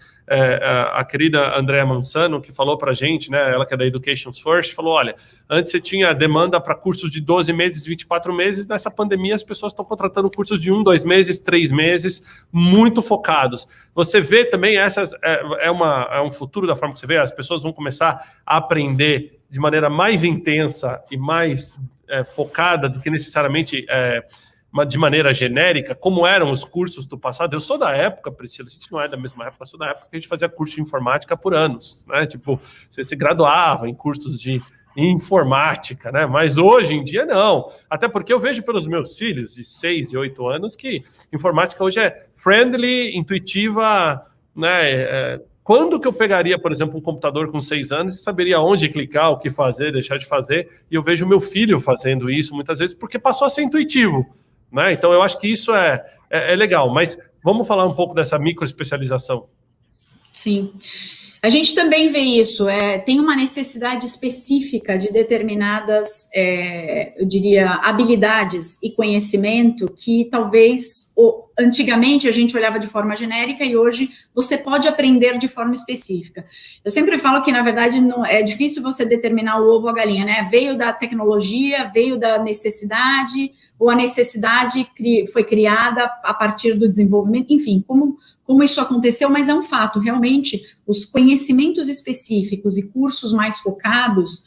a querida Andrea Mansano, que falou para a gente, né, ela que é da Education First, falou, olha, antes você tinha demanda para cursos de 12 meses, 24 meses, nessa pandemia as pessoas estão contratando cursos de 1, 2 meses, 3 meses, muito focados. Você vê também, essas é um futuro da forma que você vê, as pessoas vão começar a aprender de maneira mais intensa e mais focada do que necessariamente de maneira genérica, como eram os cursos do passado. Eu sou da época, Priscila, a gente não é da mesma época, eu sou da época que a gente fazia curso de informática por anos, né? Tipo, você se graduava em cursos de informática, né? Mas hoje em dia não. Até porque eu vejo pelos meus filhos de 6 e 8 anos que informática hoje é friendly, intuitiva, né? Quando que eu pegaria, por exemplo, um computador com 6 anos e saberia onde clicar, o que fazer, deixar de fazer? E eu vejo meu filho fazendo isso muitas vezes porque passou a ser intuitivo, né? Então eu acho que isso é legal. Mas vamos falar um pouco dessa microespecialização. Sim. A gente também vê isso, tem uma necessidade específica de determinadas, eu diria, habilidades e conhecimento que talvez antigamente a gente olhava de forma genérica e hoje você pode aprender de forma específica. Eu sempre falo que, na verdade, não, é difícil você determinar o ovo ou a galinha, né? Veio da tecnologia, veio da necessidade, ou a necessidade foi criada a partir do desenvolvimento, enfim, como isso aconteceu, mas é um fato, realmente, os conhecimentos específicos e cursos mais focados,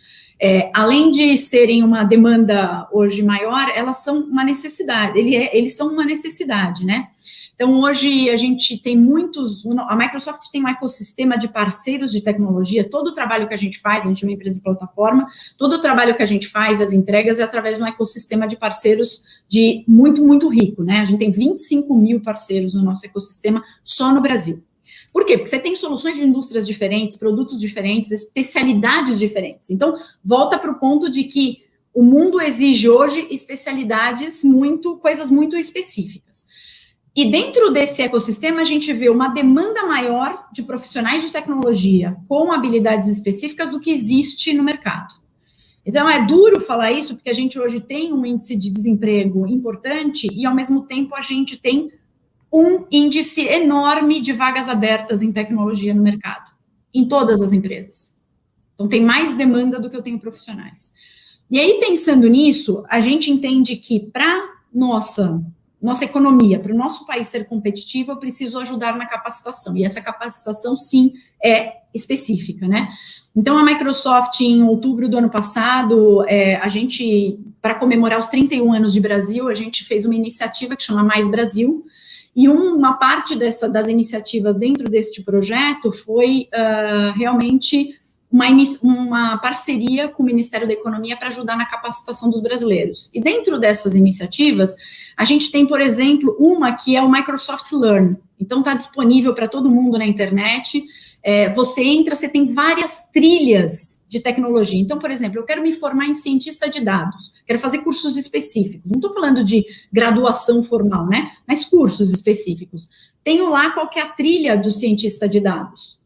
além de serem uma demanda hoje maior, elas são uma necessidade, eles são uma necessidade, né? Então, hoje a gente tem a Microsoft tem um ecossistema de parceiros de tecnologia, todo o trabalho que a gente faz, a gente é uma empresa de plataforma, todo o trabalho que a gente faz, as entregas, é através de um ecossistema de parceiros muito, muito rico, né? A gente tem 25 mil parceiros no nosso ecossistema só no Brasil. Por quê? Porque você tem soluções de indústrias diferentes, produtos diferentes, especialidades diferentes. Então, volta para o ponto de que o mundo exige hoje especialidades coisas muito específicas. E dentro desse ecossistema, a gente vê uma demanda maior de profissionais de tecnologia com habilidades específicas do que existe no mercado. Então, é duro falar isso, porque a gente hoje tem um índice de desemprego importante e, ao mesmo tempo, a gente tem um índice enorme de vagas abertas em tecnologia no mercado, em todas as empresas. Então, tem mais demanda do que eu tenho profissionais. E aí, pensando nisso, a gente entende que para nossa economia, para o nosso país ser competitivo, eu preciso ajudar na capacitação. E essa capacitação, sim, é específica, né? Então, a Microsoft, em outubro do ano passado, para comemorar os 31 anos de Brasil, a gente fez uma iniciativa que chama Mais Brasil, E uma parte das iniciativas dentro deste projeto foi realmente uma parceria com o Ministério da Economia para ajudar na capacitação dos brasileiros. E dentro dessas iniciativas, a gente tem, por exemplo, uma que é o Microsoft Learn. Então, está disponível para todo mundo na internet. Você entra, você tem várias trilhas de tecnologia. Então, por exemplo, eu quero me formar em cientista de dados, quero fazer cursos específicos. Não estou falando de graduação formal, né? Mas cursos específicos. Tenho lá qual que é a trilha do cientista de dados.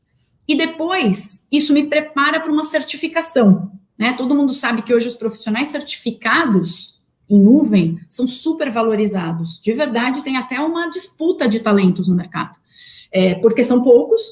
E depois, isso me prepara para uma certificação, né? Todo mundo sabe que hoje os profissionais certificados em nuvem são super valorizados. De verdade, tem até uma disputa de talentos no mercado, porque são poucos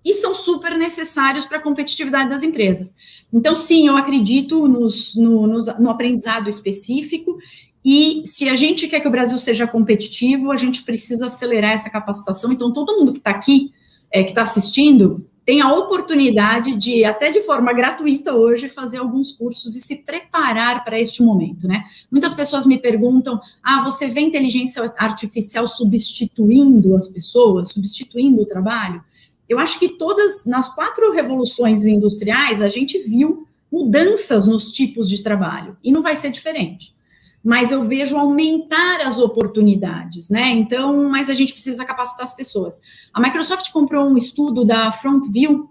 e são super necessários para a competitividade das empresas. Então, sim, eu acredito no aprendizado específico, e se a gente quer que o Brasil seja competitivo, a gente precisa acelerar essa capacitação. Então, todo mundo que está aqui, que está assistindo, tem a oportunidade de, até de forma gratuita hoje, fazer alguns cursos e se preparar para este momento, né? Muitas pessoas me perguntam, você vê inteligência artificial substituindo as pessoas, substituindo o trabalho? Eu acho que nas 4 revoluções industriais, a gente viu mudanças nos tipos de trabalho, e não vai ser diferente. Mas eu vejo aumentar as oportunidades, né? Então, mas a gente precisa capacitar as pessoas. A Microsoft comprou um estudo da FrontView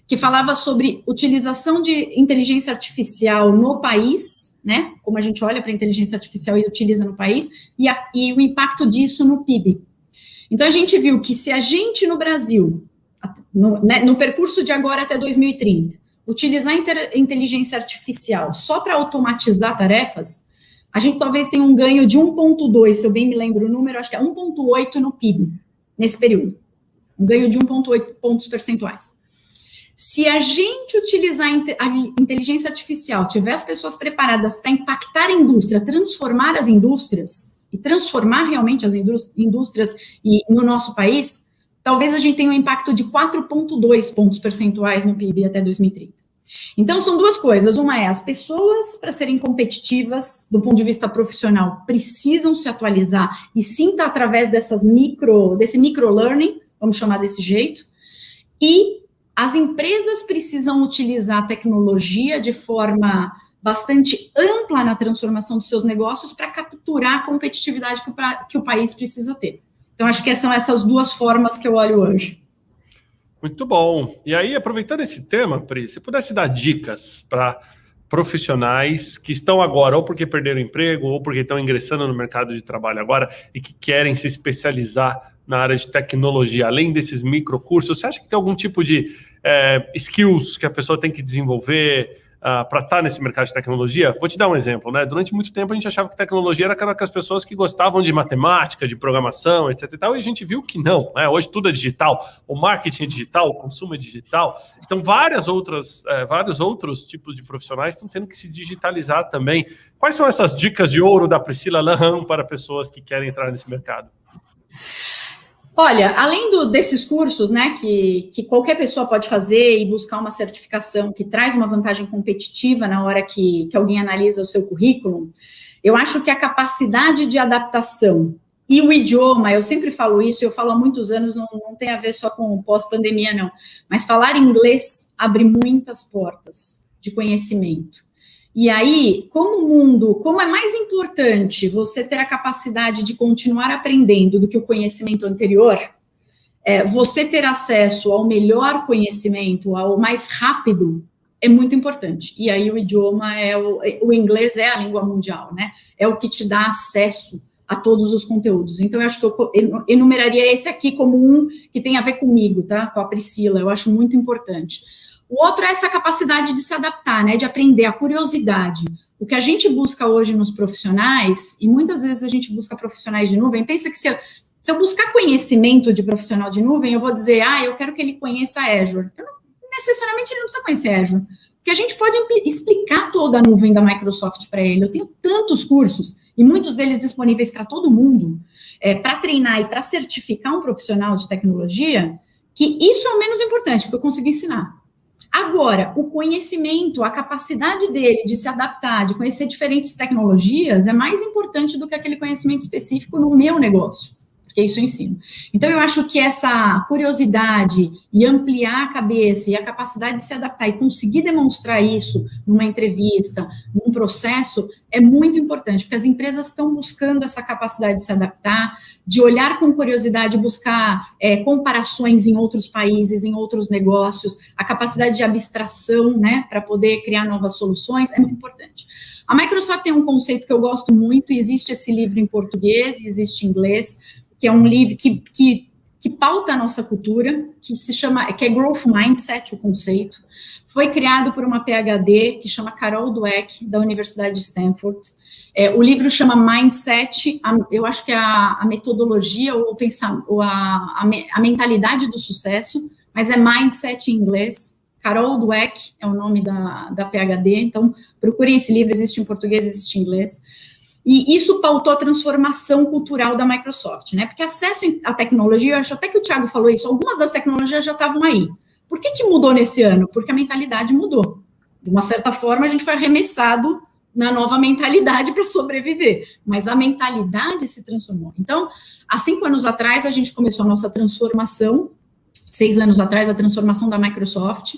que falava sobre utilização de inteligência artificial no país, né? Como a gente olha para a inteligência artificial e utiliza no país, e o impacto disso no PIB. Então, a gente viu que se a gente no Brasil, no percurso de agora até 2030, utilizar a inteligência artificial só para automatizar tarefas, a gente talvez tenha um ganho de 1,2, se eu bem me lembro o número, acho que é 1,8 no PIB, nesse período. Um ganho de 1,8 pontos percentuais. Se a gente utilizar a inteligência artificial, tiver as pessoas preparadas para impactar a indústria, transformar as indústrias, e transformar realmente as indústrias no nosso país, talvez a gente tenha um impacto de 4,2 pontos percentuais no PIB até 2030. Então, são 2 coisas. Uma é, as pessoas, para serem competitivas, do ponto de vista profissional, precisam se atualizar, e sim, tá através desse micro-learning, vamos chamar desse jeito, e as empresas precisam utilizar a tecnologia de forma bastante ampla na transformação dos seus negócios para capturar a competitividade que o país precisa ter. Então, acho que são essas 2 formas que eu olho hoje. Muito bom. E aí, aproveitando esse tema, Pri, se pudesse dar dicas para profissionais que estão agora, ou porque perderam emprego, ou porque estão ingressando no mercado de trabalho agora e que querem se especializar na área de tecnologia, além desses microcursos, você acha que tem algum tipo de skills que a pessoa tem que desenvolver para estar nesse mercado de tecnologia? Vou te dar um exemplo, né? Durante muito tempo a gente achava que tecnologia era aquelas pessoas que gostavam de matemática, de programação, etc e tal, e a gente viu que não, né? Hoje tudo é digital, o marketing é digital, o consumo é digital, então vários outros tipos de profissionais estão tendo que se digitalizar também. Quais são essas dicas de ouro da Priscila Laham para pessoas que querem entrar nesse mercado? Olha, além desses cursos, né, que qualquer pessoa pode fazer e buscar uma certificação que traz uma vantagem competitiva na hora que alguém analisa o seu currículo, eu acho que a capacidade de adaptação e o idioma, eu sempre falo isso, eu falo há muitos anos, não tem a ver só com pós-pandemia, não, mas falar inglês abre muitas portas de conhecimento. E aí, como é mais importante você ter a capacidade de continuar aprendendo do que o conhecimento anterior, você ter acesso ao melhor conhecimento, ao mais rápido, é muito importante. E aí o idioma, o inglês é a língua mundial, né? É o que te dá acesso a todos os conteúdos. Então, eu acho que eu enumeraria esse aqui como um que tem a ver comigo, tá? Com a Priscila, eu acho muito importante. O outro é essa capacidade de se adaptar, né, de aprender, a curiosidade. O que a gente busca hoje nos profissionais, e muitas vezes a gente busca profissionais de nuvem, pensa que se eu buscar conhecimento de profissional de nuvem, eu vou dizer, eu quero que ele conheça Azure. Necessariamente ele não precisa conhecer Azure, porque a gente pode explicar toda a nuvem da Microsoft para ele. Eu tenho tantos cursos, e muitos deles disponíveis para todo mundo, para treinar e para certificar um profissional de tecnologia, que isso é o menos importante, porque eu consigo ensinar. Agora, o conhecimento, a capacidade dele de se adaptar, de conhecer diferentes tecnologias, é mais importante do que aquele conhecimento específico no meu negócio. porque isso eu ensino. Então, eu acho que essa curiosidade e ampliar a cabeça e a capacidade de se adaptar e conseguir demonstrar isso numa entrevista, num processo, é muito importante, porque as empresas estão buscando essa capacidade de se adaptar, de olhar com curiosidade, buscar comparações em outros países, em outros negócios, a capacidade de abstração, né, para poder criar novas soluções, é muito importante. A Microsoft tem um conceito que eu gosto muito, e existe esse livro em português, e existe em inglês, que é um livro que pauta a nossa cultura, que é Growth Mindset, o conceito. Foi criado por uma PhD que chama Carol Dweck, da Universidade de Stanford. O livro chama Mindset, eu acho que é a metodologia ou a mentalidade do sucesso, mas é Mindset em inglês. Carol Dweck é o nome da PhD, então procurem esse livro, existe em português, existe em inglês. E isso pautou a transformação cultural da Microsoft, né? Porque acesso à tecnologia, eu acho até que o Thiago falou isso, algumas das tecnologias já estavam aí. Por que mudou nesse ano? Porque a mentalidade mudou. De uma certa forma, a gente foi arremessado na nova mentalidade para sobreviver, mas a mentalidade se transformou. Então, há 5 anos atrás, a gente começou a nossa transformação, 6 anos atrás, a transformação da Microsoft,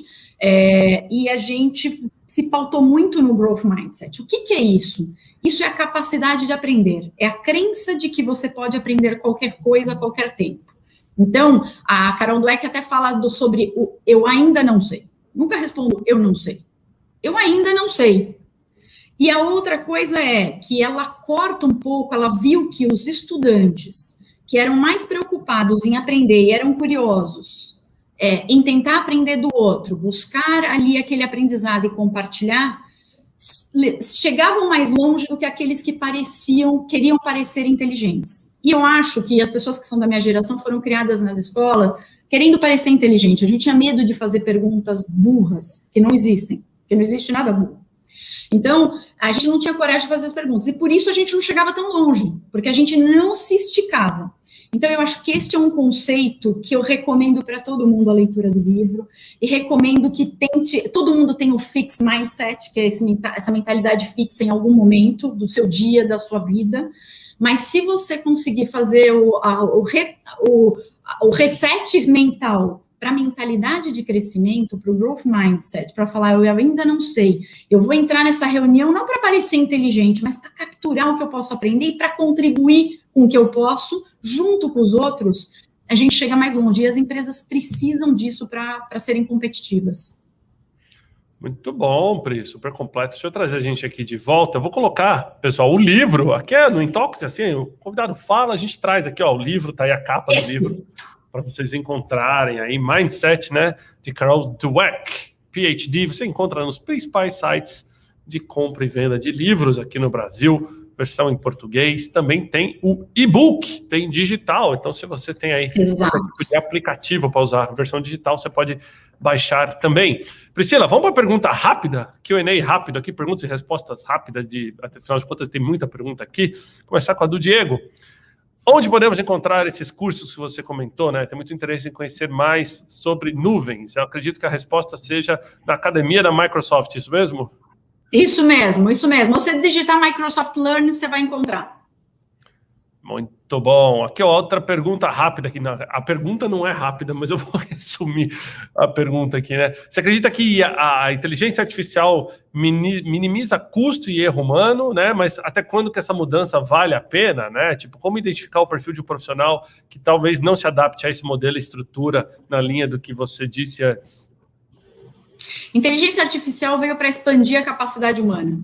e a gente se pautou muito no Growth Mindset. O que é isso? Isso é a capacidade de aprender, é a crença de que você pode aprender qualquer coisa a qualquer tempo. Então, a Carol Dweck até fala sobre o eu ainda não sei. Nunca respondo eu não sei. Eu ainda não sei. E a outra coisa é que ela corta um pouco, ela viu que os estudantes que eram mais preocupados em aprender e eram curiosos, em tentar aprender do outro, buscar ali aquele aprendizado e compartilhar, chegavam mais longe do que aqueles que queriam parecer inteligentes. E eu acho que as pessoas que são da minha geração foram criadas nas escolas querendo parecer inteligente. A gente tinha medo de fazer perguntas burras, que não existem, porque não existe nada burro. Então, a gente não tinha coragem de fazer as perguntas, e por isso a gente não chegava tão longe, porque a gente não se esticava. Então, eu acho que este é um conceito que eu recomendo para todo mundo a leitura do livro, e recomendo que todo mundo tem o fixed mindset, que é essa mentalidade fixa em algum momento do seu dia, da sua vida, mas se você conseguir fazer o reset mental para a mentalidade de crescimento, para o growth mindset, para falar, eu ainda não sei, eu vou entrar nessa reunião não para parecer inteligente, mas para capturar o que eu posso aprender e para contribuir com o que eu posso, junto com os outros, a gente chega mais longe, e as empresas precisam disso para serem competitivas. Muito bom, Pri, super completo. Deixa eu trazer a gente aqui de volta. Eu vou colocar, pessoal, o livro, aqui no Intox, assim, o convidado fala, a gente traz aqui, ó, o livro, tá aí a capa do livro, para vocês encontrarem aí, Mindset, né, de Carol Dweck, PhD, você encontra nos principais sites de compra e venda de livros aqui no Brasil, versão em português, também tem o e-book, tem digital, então se você tem aí um tipo de aplicativo para usar a versão digital, você pode baixar também. Priscila, vamos para a pergunta rápida, Q&A rápido aqui, perguntas e respostas rápidas, afinal de contas tem muita pergunta aqui, começar com a do Diego. Onde podemos encontrar esses cursos que você comentou, né? Tem muito interesse em conhecer mais sobre nuvens. Eu acredito que a resposta seja na academia da Microsoft, isso mesmo? Isso mesmo, isso mesmo. Você digitar Microsoft Learn, você vai encontrar. Muito bom. Aqui, ó, outra pergunta rápida aqui. A pergunta não é rápida, mas eu vou resumir a pergunta aqui, né? Você acredita que a inteligência artificial minimiza custo e erro humano, né? Mas até quando que essa mudança vale a pena, né? Tipo, como identificar o perfil de um profissional que talvez não se adapte a esse modelo e estrutura na linha do que você disse antes? Inteligência artificial veio para expandir a capacidade humana.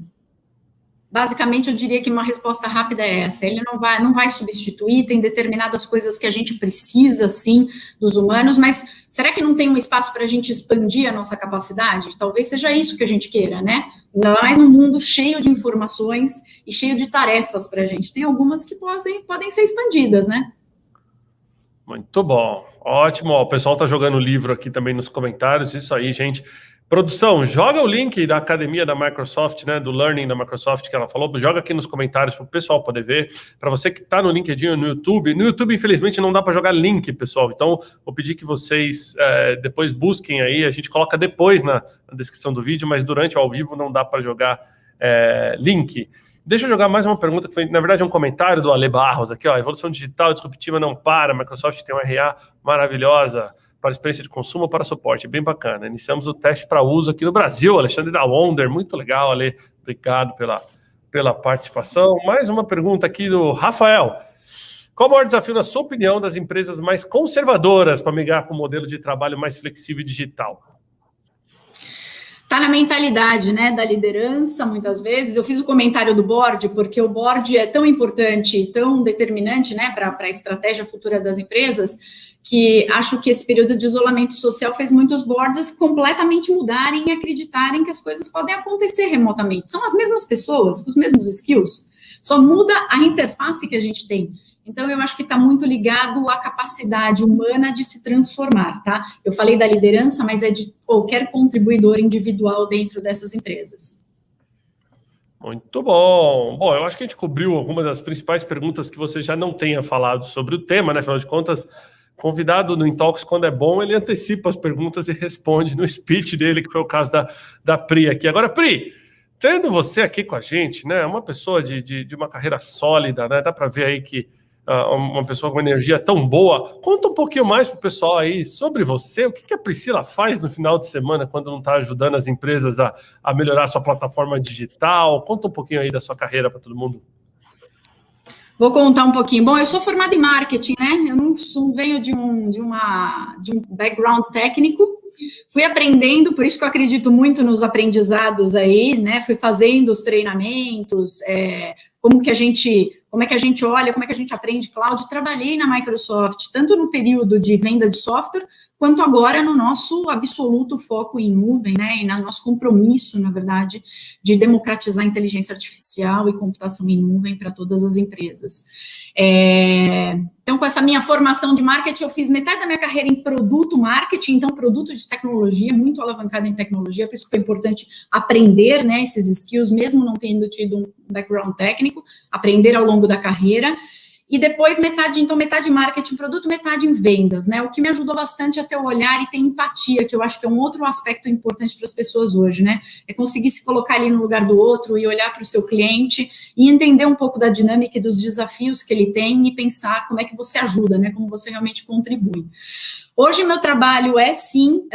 Basicamente, eu diria que uma resposta rápida é essa. Ele não vai substituir, tem determinadas coisas que a gente precisa, sim, dos humanos, mas será que não tem um espaço para a gente expandir a nossa capacidade? Talvez seja isso que a gente queira, né? Ainda mais num mundo cheio de informações e cheio de tarefas para a gente. Tem algumas que podem ser expandidas, né? Muito bom. Ótimo. Ó, o pessoal está jogando o livro aqui também nos comentários. Isso aí, gente. Produção, joga o link da academia da Microsoft, né, do Learning da Microsoft que ela falou, joga aqui nos comentários para o pessoal poder ver. Para você que está no LinkedIn ou no YouTube, infelizmente não dá para jogar link, pessoal, então vou pedir que vocês depois busquem aí, a gente coloca depois na descrição do vídeo, mas durante o ao vivo não dá para jogar link. Deixa eu jogar mais uma pergunta, que foi, na verdade, um comentário do Ale Barros aqui, ó. Evolução digital e disruptiva não para. A Microsoft tem uma RA maravilhosa para experiência de consumo, para suporte. Bem bacana. Iniciamos o teste para uso aqui no Brasil. Alexandre da Wonder, muito legal, Ale. Obrigado pela participação. Mais uma pergunta aqui do Rafael. Qual o maior desafio, na sua opinião, das empresas mais conservadoras para migrar para um modelo de trabalho mais flexível e digital? Está na mentalidade, né, da liderança, muitas vezes. Eu fiz o comentário do board, porque o board é tão importante e tão determinante, né, para a estratégia futura das empresas, que acho que esse período de isolamento social fez muitos boards completamente mudarem e acreditarem que as coisas podem acontecer remotamente. São as mesmas pessoas, com os mesmos skills, só muda a interface que a gente tem. Então, eu acho que está muito ligado à capacidade humana de se transformar, tá? Eu falei da liderança, mas é de qualquer contribuidor individual dentro dessas empresas. Muito bom. Bom, eu acho que a gente cobriu algumas das principais perguntas que você já não tenha falado sobre o tema, né? Afinal de contas, convidado no Intalks, quando é bom, ele antecipa as perguntas e responde no speech dele, que foi o caso da Pri aqui. Agora, Pri, tendo você aqui com a gente, né? Uma pessoa de uma carreira sólida, né? Dá para ver aí que uma pessoa com energia tão boa. Conta um pouquinho mais para o pessoal aí sobre você. O que a Priscila faz no final de semana quando não está ajudando as empresas a melhorar a sua plataforma digital? Conta um pouquinho aí da sua carreira para todo mundo. Vou contar um pouquinho. Bom, eu sou formada em marketing, né? Eu não venho de um background técnico. Fui aprendendo, por isso que eu acredito muito nos aprendizados aí, né? Fui fazendo os treinamentos, como é que a gente olha, como é que a gente aprende cloud. Trabalhei na Microsoft, tanto no período de venda de software, quanto agora no nosso absoluto foco em nuvem, né, e no nosso compromisso, na verdade, de democratizar a inteligência artificial e computação em nuvem para todas as empresas. Então, com essa minha formação de marketing, eu fiz metade da minha carreira em produto marketing, então produto de tecnologia, muito alavancado em tecnologia, por isso que foi importante aprender, né, esses skills, mesmo não tendo tido um background técnico, aprender ao longo da carreira. E depois metade marketing, produto, metade em vendas, né? O que me ajudou bastante é ter o olhar e ter empatia, que eu acho que é um outro aspecto importante para as pessoas hoje, né? É conseguir se colocar ali no lugar do outro e olhar para o seu cliente e entender um pouco da dinâmica e dos desafios que ele tem e pensar como é que você ajuda, né? Como você realmente contribui. Hoje, meu trabalho é, sim,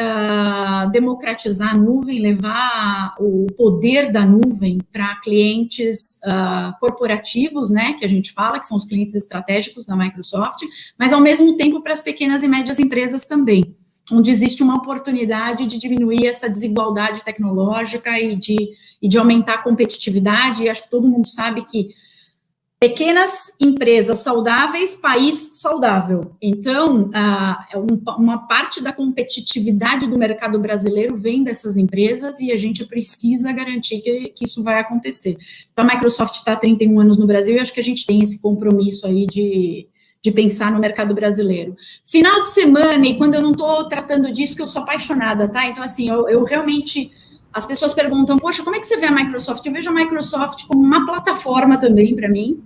democratizar a nuvem, levar o poder da nuvem para clientes corporativos, né, que a gente fala, que são os clientes estratégicos da Microsoft, mas, ao mesmo tempo, para as pequenas e médias empresas também, onde existe uma oportunidade de diminuir essa desigualdade tecnológica e de aumentar a competitividade. E acho que todo mundo sabe que pequenas empresas saudáveis, país saudável. Então, uma parte da competitividade do mercado brasileiro vem dessas empresas e a gente precisa garantir que isso vai acontecer. Então, a Microsoft está há 31 anos no Brasil e acho que a gente tem esse compromisso aí de pensar no mercado brasileiro. Final de semana, e quando eu não estou tratando disso, que eu sou apaixonada, tá? Então, assim, eu realmente... As pessoas perguntam, poxa, como é que você vê a Microsoft? Eu vejo a Microsoft como uma plataforma também para mim,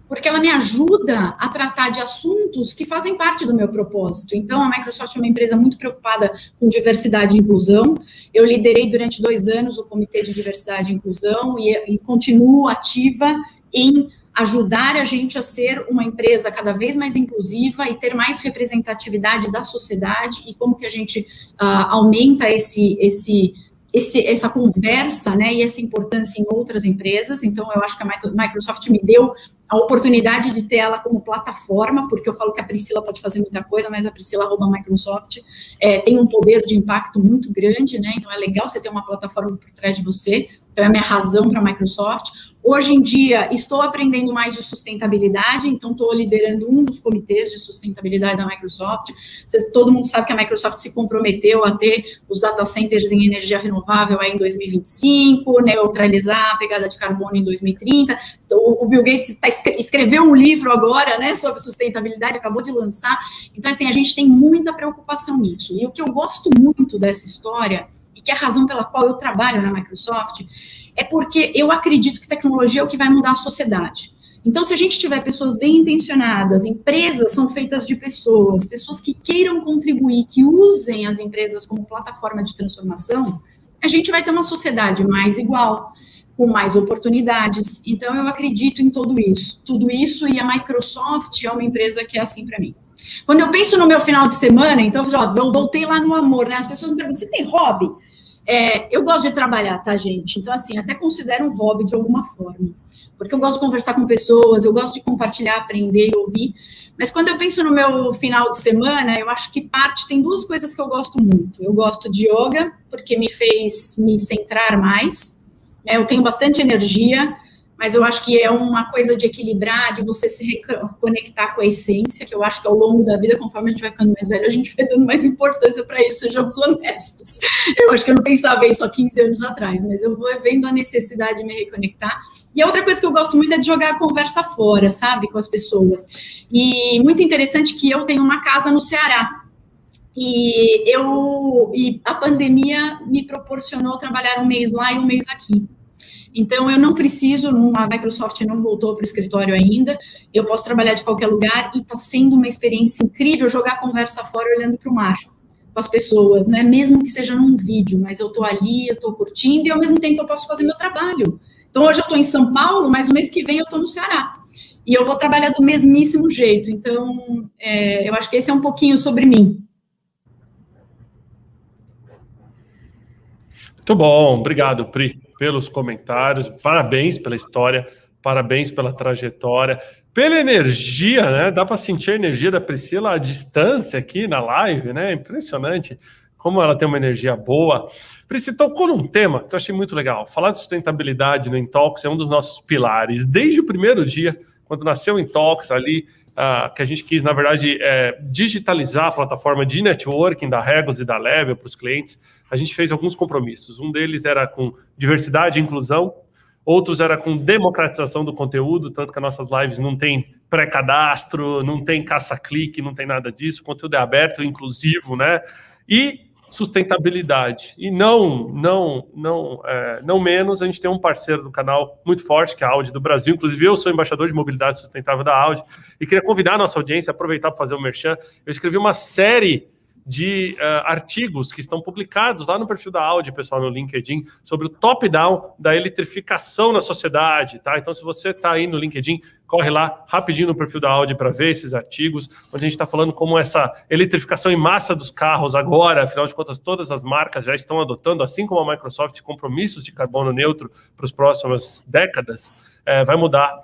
porque ela me ajuda a tratar de assuntos que fazem parte do meu propósito. Então, a Microsoft é uma empresa muito preocupada com diversidade e inclusão. Eu liderei durante 2 anos o Comitê de Diversidade e Inclusão e continuo ativa em ajudar a gente a ser uma empresa cada vez mais inclusiva e ter mais representatividade da sociedade e como que a gente aumenta essa conversa, né, e essa importância em outras empresas. Então, eu acho que a Microsoft me deu a oportunidade de ter ela como plataforma, porque eu falo que a Priscila pode fazer muita coisa, mas a Priscila @ Microsoft tem um poder de impacto muito grande, né, então é legal você ter uma plataforma por trás de você. Então, é a minha razão para a Microsoft. Hoje em dia, estou aprendendo mais de sustentabilidade, então estou liderando um dos comitês de sustentabilidade da Microsoft. Todo mundo sabe que a Microsoft se comprometeu a ter os data centers em energia renovável aí em 2025, neutralizar a pegada de carbono em 2030. Então, o Bill Gates escreveu um livro agora, né, sobre sustentabilidade, acabou de lançar. Então, assim, a gente tem muita preocupação nisso. E o que eu gosto muito dessa história, e que é a razão pela qual eu trabalho na Microsoft, é porque eu acredito que tecnologia é o que vai mudar a sociedade. Então, se a gente tiver pessoas bem intencionadas, empresas são feitas de pessoas que queiram contribuir, que usem as empresas como plataforma de transformação, a gente vai ter uma sociedade mais igual, com mais oportunidades. Então, eu acredito em tudo isso, e a Microsoft é uma empresa que é assim para mim. Quando eu penso no meu final de semana, então, eu voltei lá no amor, né? As pessoas me perguntam, você tem hobby? Eu gosto de trabalhar, tá, gente? Então, assim, até considero um hobby de alguma forma, porque eu gosto de conversar com pessoas, eu gosto de compartilhar, aprender e ouvir, mas quando eu penso no meu final de semana, eu acho que tem duas coisas que eu gosto muito. Eu gosto de yoga, porque me fez me centrar mais, eu tenho bastante energia, mas eu acho que é uma coisa de equilibrar, de você se reconectar com a essência, que eu acho que ao longo da vida, conforme a gente vai ficando mais velho, a gente vai dando mais importância para isso, sejamos honestos. Eu acho que eu não pensava isso há 15 anos atrás, mas eu vou vendo a necessidade de me reconectar. E a outra coisa que eu gosto muito é de jogar a conversa fora, sabe, com as pessoas. E muito interessante que eu tenho uma casa no Ceará, e a pandemia me proporcionou trabalhar um mês lá e um mês aqui. Então, eu não preciso, a Microsoft não voltou para o escritório ainda, eu posso trabalhar de qualquer lugar e está sendo uma experiência incrível jogar a conversa fora olhando para o mar, com as pessoas, né? Mesmo que seja num vídeo, mas eu estou ali, eu estou curtindo e ao mesmo tempo eu posso fazer meu trabalho. Então, hoje eu estou em São Paulo, mas o mês que vem eu estou no Ceará. E eu vou trabalhar do mesmíssimo jeito. Então, eu acho que esse é um pouquinho sobre mim. Muito bom, obrigado, Pri, pelos comentários, parabéns pela história, parabéns pela trajetória, pela energia, né? Dá para sentir a energia da Priscila à distância aqui na live, né? Impressionante como ela tem uma energia boa. Priscila tocou num tema que eu achei muito legal. Falar de sustentabilidade no Intalks é um dos nossos pilares. Desde o primeiro dia, quando nasceu o Intalks ali, que a gente quis, na verdade, digitalizar a plataforma de networking da Regos e da Level para os clientes, a gente fez alguns compromissos. Um deles era com diversidade e inclusão, outros era com democratização do conteúdo, tanto que as nossas lives não tem pré-cadastro, não tem caça-clique, não tem nada disso, o conteúdo é aberto, inclusivo, né? E sustentabilidade. E não menos, a gente tem um parceiro do canal muito forte, que é a Audi do Brasil. Inclusive, eu sou embaixador de mobilidade sustentável da Audi e queria convidar a nossa audiência a aproveitar para fazer o merchan. Eu escrevi uma série de artigos que estão publicados lá no perfil da Audi, pessoal, no LinkedIn, sobre o top-down da eletrificação na sociedade, tá? Então, se você está aí no LinkedIn, corre lá rapidinho no perfil da Audi para ver esses artigos, onde a gente está falando como essa eletrificação em massa dos carros agora, afinal de contas, todas as marcas já estão adotando, assim como a Microsoft, compromissos de carbono neutro para as próximas décadas, vai mudar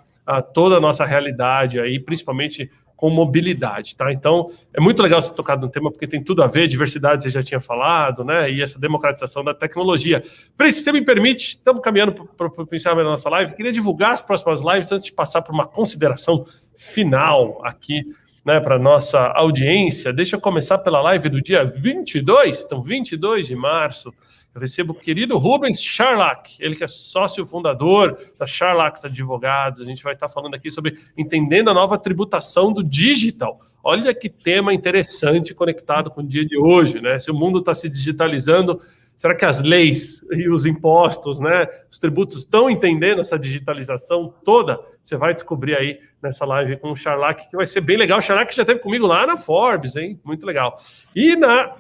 toda a nossa realidade aí, principalmente com mobilidade, tá? Então, é muito legal você tocar no tema, porque tem tudo a ver, diversidade você já tinha falado, né? E essa democratização da tecnologia. Pris, se você me permite, estamos caminhando para o encerramento da nossa live, queria divulgar as próximas lives antes de passar por uma consideração final aqui, né, para a nossa audiência. Deixa eu começar pela live do dia 22, então 22 de março, eu recebo o querido Rubens Charlack, ele que é sócio fundador da Charlack Advogados. A gente vai estar falando aqui sobre entendendo a nova tributação do digital. Olha que tema interessante conectado com o dia de hoje, né? Se o mundo está se digitalizando, será que as leis e os impostos, né, os tributos estão entendendo essa digitalização toda? Você vai descobrir aí nessa live com o Charlack, que vai ser bem legal. O Charlack já esteve comigo lá na Forbes, hein? Muito legal. E na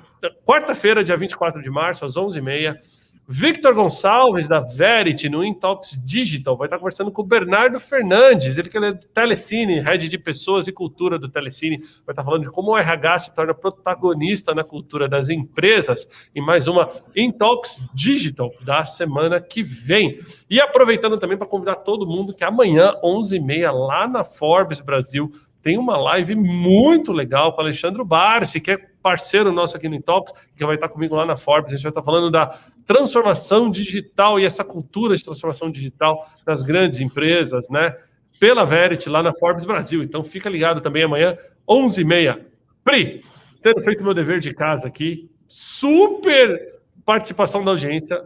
quarta-feira, dia 24 de março, às 11h30, Victor Gonçalves, da Verity, no Intalks Digital, vai estar conversando com o Bernardo Fernandes, ele que é do Telecine, head de pessoas e cultura do Telecine, vai estar falando de como o RH se torna protagonista na cultura das empresas, em mais uma Intalks Digital da semana que vem. E aproveitando também para convidar todo mundo que amanhã, 11h30, lá na Forbes Brasil, tem uma live muito legal com o Alexandre Barsi, que é parceiro nosso aqui no Intalks, que vai estar comigo lá na Forbes. A gente vai estar falando da transformação digital e essa cultura de transformação digital nas grandes empresas, né? Pela Verity, lá na Forbes Brasil. Então, fica ligado também amanhã, 11h30. Pri, tendo feito meu dever de casa aqui, super participação da audiência.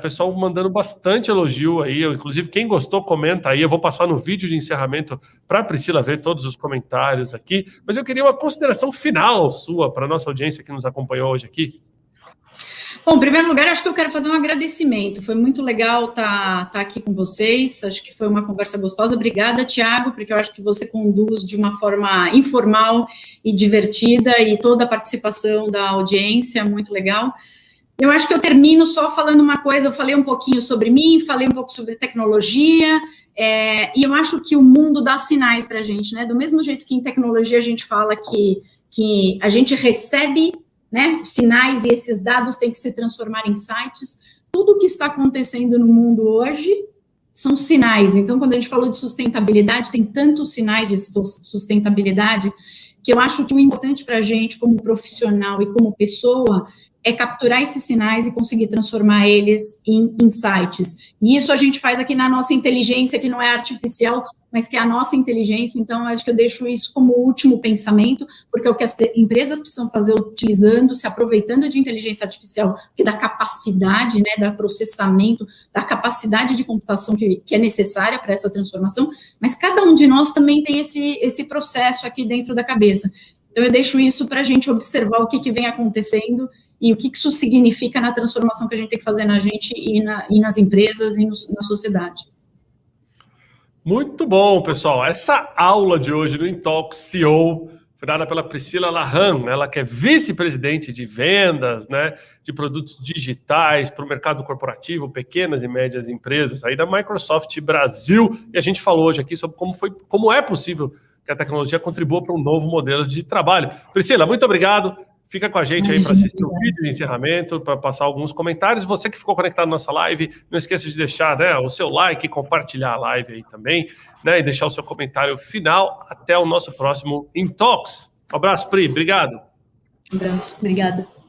Pessoal mandando bastante elogio aí, inclusive quem gostou comenta aí, eu vou passar no vídeo de encerramento para a Priscila ver todos os comentários aqui, mas eu queria uma consideração final sua para a nossa audiência que nos acompanhou hoje aqui. Bom, em primeiro lugar, acho que eu quero fazer um agradecimento, foi muito legal estar aqui com vocês, acho que foi uma conversa gostosa, obrigada, Thiago, porque eu acho que você conduz de uma forma informal e divertida, e toda a participação da audiência, muito legal. eu acho que eu termino só falando uma coisa, eu falei um pouquinho sobre mim, falei um pouco sobre tecnologia, e eu acho que o mundo dá sinais para a gente, né? Do mesmo jeito que em tecnologia a gente fala que a gente recebe, né, sinais e esses dados têm que se transformar em insights, tudo que está acontecendo no mundo hoje são sinais. Então, quando a gente falou de sustentabilidade, tem tantos sinais de sustentabilidade que eu acho que o importante para a gente, como profissional e como pessoa, é capturar esses sinais e conseguir transformar eles em insights. E isso a gente faz aqui na nossa inteligência, que não é artificial, mas que é a nossa inteligência. Então, acho que eu deixo isso como último pensamento, porque é o que as empresas precisam fazer utilizando, se aproveitando de inteligência artificial, que dá capacidade, né, dá processamento, dá capacidade de computação que é necessária para essa transformação, mas cada um de nós também tem esse processo aqui dentro da cabeça. Então, eu deixo isso para a gente observar o que vem acontecendo e o que isso significa na transformação que a gente tem que fazer na gente e nas empresas e na sociedade. Muito bom, pessoal. Essa aula de hoje do Intalks CEO foi dada pela Priscila Lahan, ela que é vice-presidente de vendas, né, de produtos digitais para o mercado corporativo, pequenas e médias empresas, aí da Microsoft Brasil. E a gente falou hoje aqui sobre como é possível que a tecnologia contribua para um novo modelo de trabalho. Priscila, muito obrigado. Fica com a gente aí para assistir o vídeo de encerramento, para passar alguns comentários. Você que ficou conectado na nossa live, não esqueça de deixar, né, o seu like, compartilhar a live aí também, né, e deixar o seu comentário final. Até o nosso próximo Intalks. Um abraço, Pri. Obrigado. Um abraço. Obrigada.